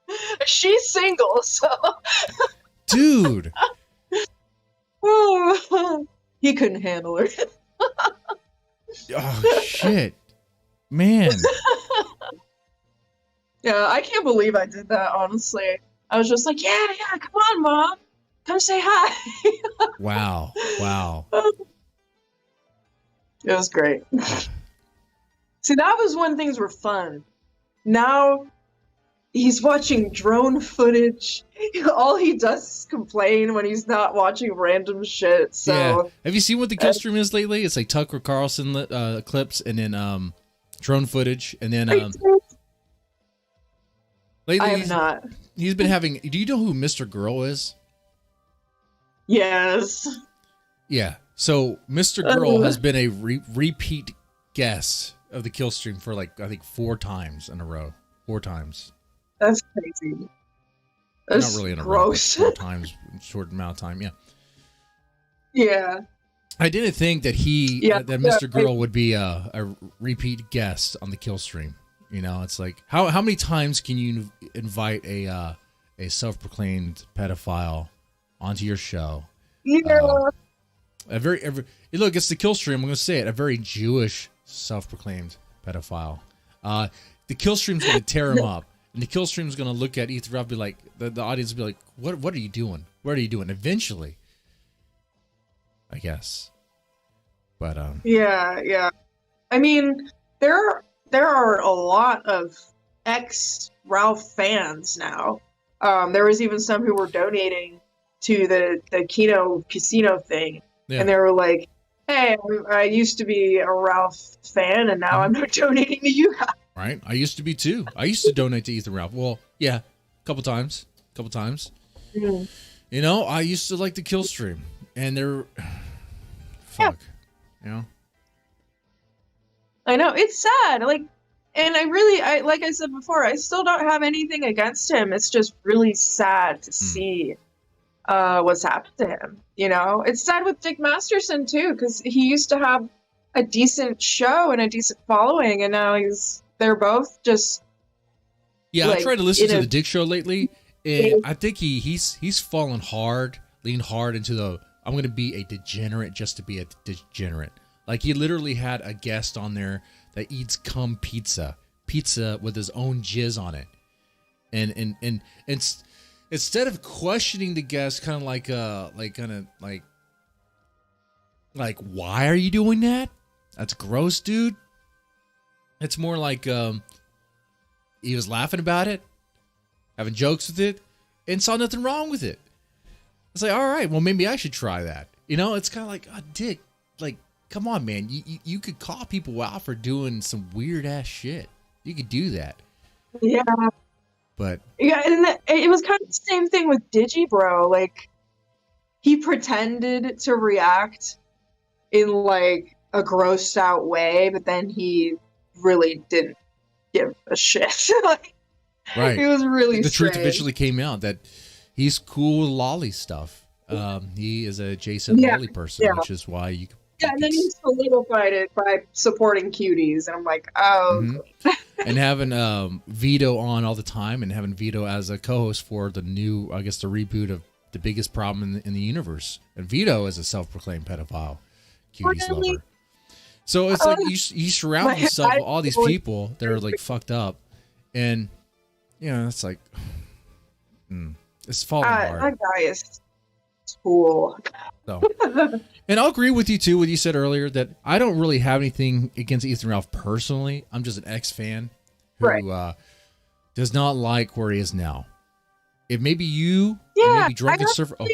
yeah. She's single, so. Dude. He couldn't handle her. Oh, shit. Man. Yeah, I can't believe I did that, honestly. I was just like, yeah, come on, Mom. Come say hi. Wow. It was great. See, that was when things were fun. Now, he's watching drone footage. All he does is complain when he's not watching random shit. So, yeah. Have you seen what the kill stream is lately? It's like Tucker Carlson clips and then drone footage. And then lately, I have not. He's been having... Do you know who Mr. Girl is? Yes. Yeah. So Mr. Girl has been a repeat guest of the kill stream for like, I think 4 times in a row. 4 times. That's crazy. That's not really in a gross. row, but 4 times in a short amount of time. Yeah. Yeah. I didn't think that that Mr. Girl would be a repeat guest on the kill stream. You know, it's like how many times can you invite a self-proclaimed pedophile onto your show? Yeah. Look, it's the kill stream. I'm going to say it. A very Jewish self-proclaimed pedophile. The kill stream's going to tear him up, and the kill stream's going to look at Ethan Ralph, be like, the audience will be like, "What are you doing? What are you doing?" Eventually, I guess. But Yeah. I mean, there are a lot of ex-Ralph fans now. There was even some who were donating to the Kino Casino thing. Yeah. And they were like, hey, I used to be a Ralph fan, and now I'm not donating to you guys. Right. I used to be, too. I used to donate to Ethan Ralph. Well, yeah, a couple times. Mm-hmm. You know, I used to like the kill stream. And they're... Fuck. Yeah. You know? I know. It's sad. Like, and I like I said before, I still don't have anything against him. It's just really sad to see what's happened to him. You know, it's sad with Dick Masterson too, because he used to have a decent show and a decent following, and now they're both just. Yeah, like, I tried to listen to the Dick show lately, and I think he's fallen hard, leaned hard into the I'm going to be a degenerate just to be a degenerate. Like he literally had a guest on there that eats cum pizza with his own jizz on it, and instead of questioning the guest, kind of like why are you doing that? That's gross, dude. It's more like he was laughing about it, having jokes with it, and saw nothing wrong with it. It's like, all right, well maybe I should try that. You know, it's kind of like, oh, Dick, like. Come on, man. You could call people out for doing some weird ass shit. You could do that. Yeah. But yeah, and it was kind of the same thing with Digibro. Like, he pretended to react in like a grossed out way, but then he really didn't give a shit. Like, right. It was really the strange. Truth eventually came out that he's cool with lolly stuff. He is a Jason Lolly person, which is why you. Yeah, and then he solidified it by supporting cuties, and I'm like, oh. Mm-hmm. And having Vito on all the time, and having Vito as a co-host for the new, I guess, the reboot of The Biggest Problem in the Universe. And Vito is a self-proclaimed pedophile, cuties lover. So it's like you surround yourself with all these people that are like fucked up, and you know it's like it's falling apart. That guy is cool. So, and I'll agree with you too. What you said earlier that I don't really have anything against Ethan Ralph personally. I'm just an ex-fan who does not like where he is now. It may be you. Yeah, it may be drunken surfer. Oh,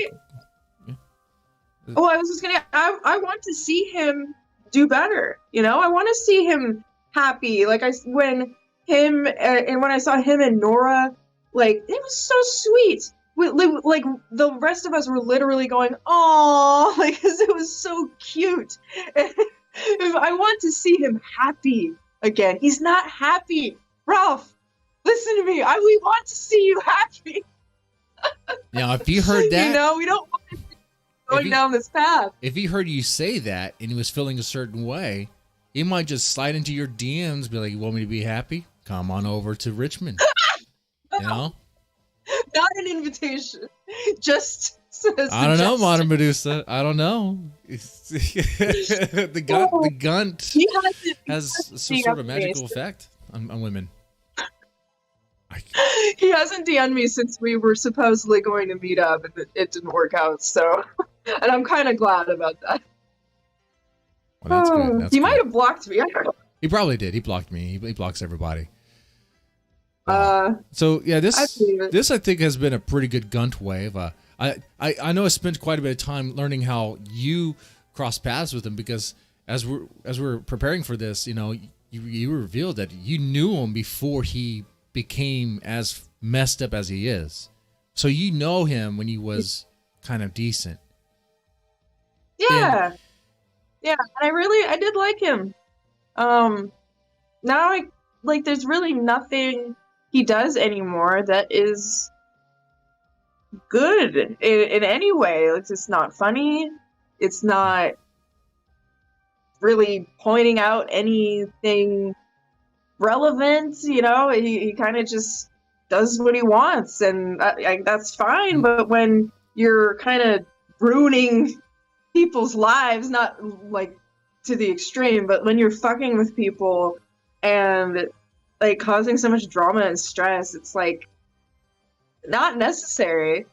I was just gonna. I want to see him do better. You know, I want to see him happy. Like when I saw him and Nora, like it was so sweet. Like the rest of us were literally going, "Oh," like because it was so cute. I want to see him happy again. He's not happy, Ralph. Listen to me. We want to see you happy. Now, if you heard that, we don't want to see you going down this path. If he heard you say that and he was feeling a certain way, he might just slide into your DMs, be like, "You want me to be happy? Come on over to Richmond." You know? Not an invitation. Just I don't know, Modern Medusa. I don't know. The gunt has some sort of magical effect on women. He hasn't DM'd me since we were supposedly going to meet up, and it didn't work out. So, and I'm kind of glad about that. Well, that's good. He might have blocked me. I don't know. He probably did. He blocked me. He blocks everybody. So yeah, this I think has been a pretty good GUNTWAVE. I know I spent quite a bit of time learning how you cross paths with him, because as we're preparing for this, you know, you revealed that you knew him before he became as messed up as he is. So you know him when he was kind of decent. Yeah. And I did like him. Now there's really nothing he does anymore that is good in any way. It's not funny. It's not really pointing out anything relevant. You know, he kind of just does what he wants, and that's fine. But when you're kind of ruining people's lives, not like to the extreme, but when you're fucking with people and like causing so much drama and stress, it's like not necessary.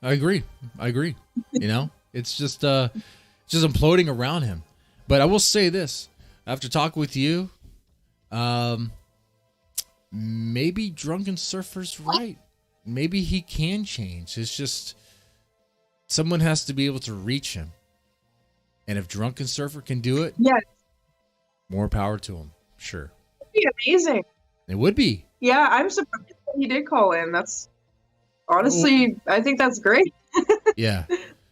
I agree. You know, it's just imploding around him. But I will say this, after talking with you, maybe Drunken Surfer's right. Maybe he can change. It's just someone has to be able to reach him. And if Drunken Surfer can do it, yes, more power to him. Sure. It'd be amazing. It would be. Yeah, I'm surprised that he did call in. That's honestly, I think that's great. Yeah.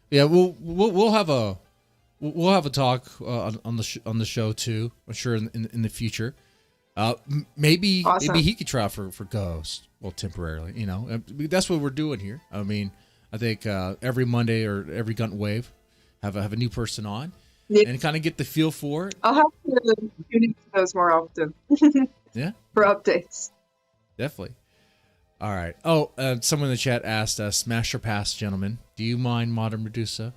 We'll have a talk on the show too. I'm sure in the future. Maybe he could try for Ghost. Well, temporarily, you know. That's what we're doing here. I mean, I think every Monday or every GUNTWAVE have a new person on. Yeah. And kind of get the feel for it. I'll have to tune into those more often. Yeah. For updates. Definitely. All right. Oh, someone in the chat asked, "Smash or pass, gentlemen? Do you mind Modern Medusa?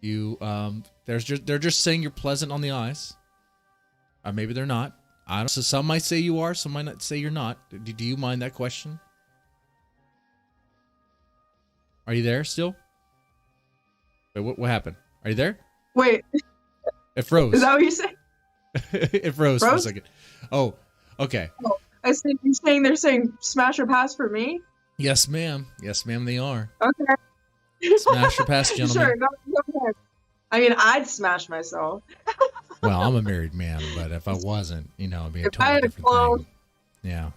They're just saying you're pleasant on the eyes, or maybe they're not. I don't. So some might say you are, some might not say you're not. Do you mind that question? Are you there still? Wait, what happened? Are you there? Wait. It froze. Is that what you said? It froze for a second. Oh, okay. Oh, I said they're saying smash or pass for me? Yes, ma'am. Yes, ma'am, they are. Okay. Smash or pass, gentlemen. Sure, go ahead. I mean, I'd smash myself. Well, I'm a married man, but if I wasn't, you know, it'd be a If I totally had a different clone. thing. Yeah.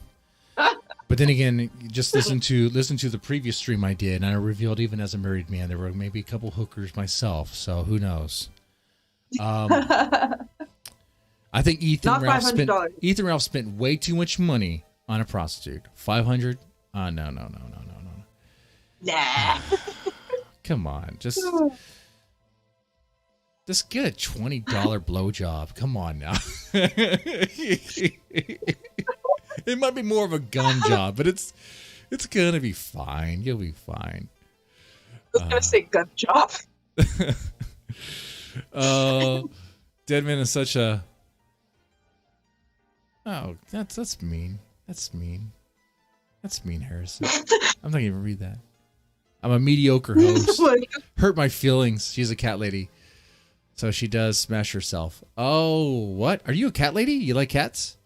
But then again, just listen to the previous stream I did, and I revealed even as a married man, there were maybe a couple hookers myself. So who knows? I think Ethan Ralph spent way too much money on a prostitute. 500? No. Nah. Come on, just get a $20 blowjob. Come on now. It might be more of a gun job, but it's gonna be fine. You'll be fine. I was gonna say gun job. Deadman is such a. Oh, that's mean. That's mean, Harrison. I'm not gonna even read that. I'm a mediocre host. Hurt my feelings. She's a cat lady, so she does smash herself. Oh, what? Are you a cat lady? You like cats?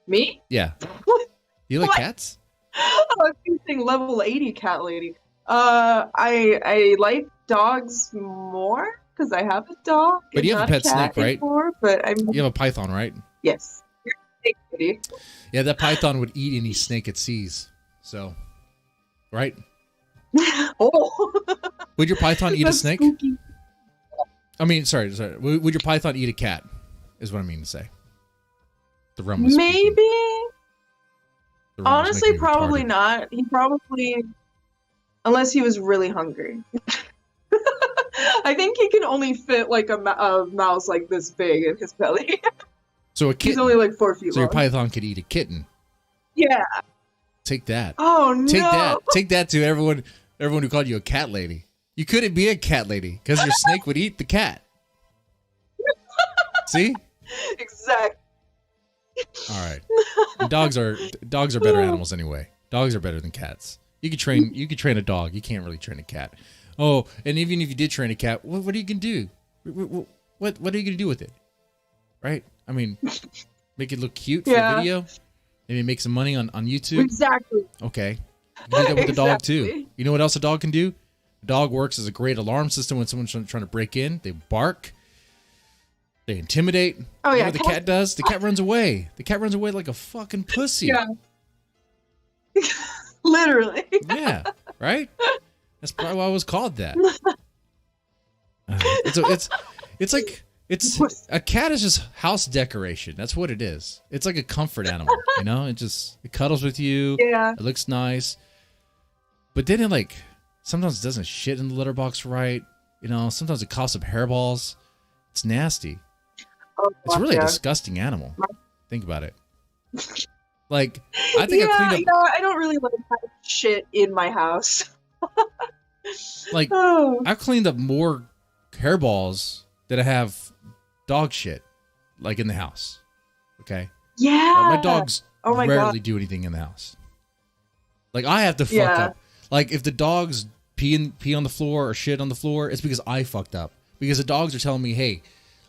Me? Yeah. You like cats? Oh, I'm saying level 80 cat lady. I like dogs more because I have a dog. But you have a pet snake, right? Anymore, but you have a python, right? Yes. You're a snake lady. Yeah, that python would eat any snake it sees. So, right? Oh. Would your python eat a snake? Spooky. I mean, sorry. Would your python eat a cat? Is what I mean to say. The rum was maybe. The rum Honestly, was probably retarded. not. He probably. unless he was really hungry. I think he can only fit like a mouse like this big in his belly. So a kitten. He's only like 4 feet So long. your python could eat a kitten. Yeah. Take that. Oh no. Take that. Take that to everyone who called you a cat lady. You couldn't be a cat lady because your snake would eat the cat. See? Exactly. All right. And dogs are better animals anyway. Dogs are better than cats. You could train a dog. You can't really train a cat. Oh, and even if you did train a cat, what are you gonna do? What are you gonna do with it? Right? I mean, make it look cute for a video. Maybe make some money on YouTube. Exactly. Okay. You can do that with the dog too. You know what else a dog can do? A dog works as a great alarm system when someone's trying to break in. They bark. They intimidate. Oh yeah. You know what the cat does? The cat runs away. The cat runs away like a fucking pussy. Yeah. Literally. Yeah. Right? That's probably why it was called that. It's a cat is just house decoration. That's what it is. It's like a comfort animal, you know? It cuddles with you. Yeah. It looks nice. But then it sometimes it doesn't shit in the litter box right. You know, sometimes it coughs up hairballs. It's nasty. Oh, It's really a yeah. disgusting animal. Think about it. Like, I think I cleaned up. I don't really like have shit in my house. Like, Oh. I've cleaned up more hairballs that I have dog shit, like in the house. Okay? Yeah. My dogs Oh my rarely God. do anything in the house. Like, I have to fuck Yeah. up. Like, if the dogs pee on the floor or shit on the floor, it's because I fucked up. Because the dogs are telling me, hey,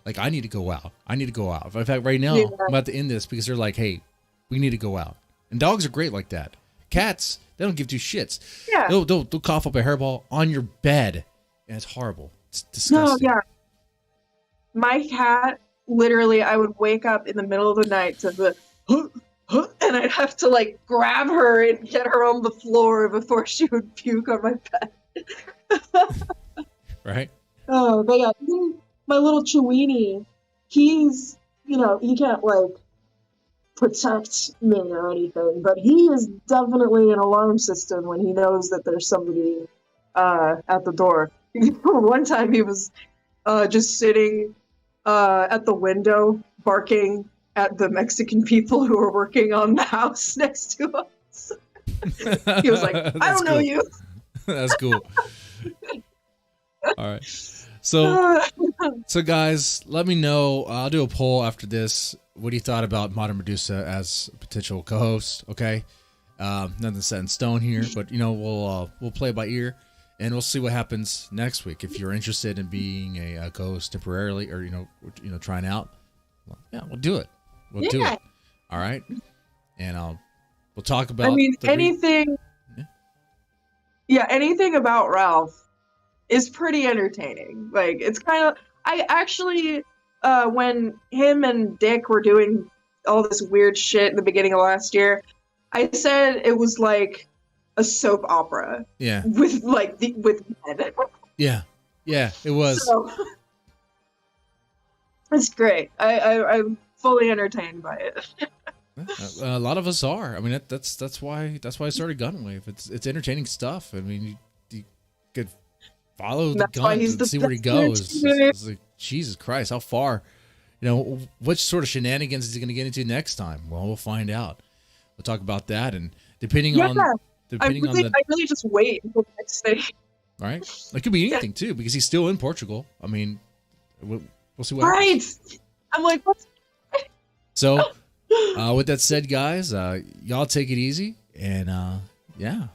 like, I need to go out. I need to go out. In fact, right now, Yeah. I'm about to end this because they're like, hey, we need to go out. And dogs are great like that. Cats, they don't give two shits. Yeah. They'll cough up a hairball on your bed, and it's horrible. It's No, disgusting. yeah. My cat, literally, I would wake up in the middle of the night to the, and I'd have to like grab her and get her on the floor before she would puke on my bed. Right? Oh, but yeah, even my little Chewini, he's, he can't like protect me or anything, but he is definitely an alarm system when he knows that there's somebody at the door. One time he was just sitting at the window barking at the Mexican people who were working on the house next to us. He was like, I don't know you. That's cool. All right. So guys, let me know. I'll do a poll after this. What you thought about Modern Medusa as a potential co-host? Okay, nothing set in stone here, but we'll play it by ear, and we'll see what happens next week. If you're interested in being a co-host temporarily, or trying out, well, yeah, we'll do it. We'll do it. All right, and we'll talk about. Anything. Anything about Ralph is pretty entertaining. Like, it's kind of, I actually, when him and Dick were doing all this weird shit in the beginning of last year, I said it was like a soap opera. Yeah. With men. Yeah. Yeah, it was. So, it's great. I'm fully entertained by it. A lot of us are. I mean, that's why I started GUNTWAVE. It's entertaining stuff. I mean, you could follow the gun and see where he goes. It's like, Jesus Christ, how far? Which sort of shenanigans is he going to get into next time? Well, we'll find out. We'll talk about that, and depending on I really just wait until the next day. Right? It could be anything too, because he's still in Portugal. I mean, we'll see what happens. Right. I'm like, what? So, with that said, guys, y'all take it easy, and yeah.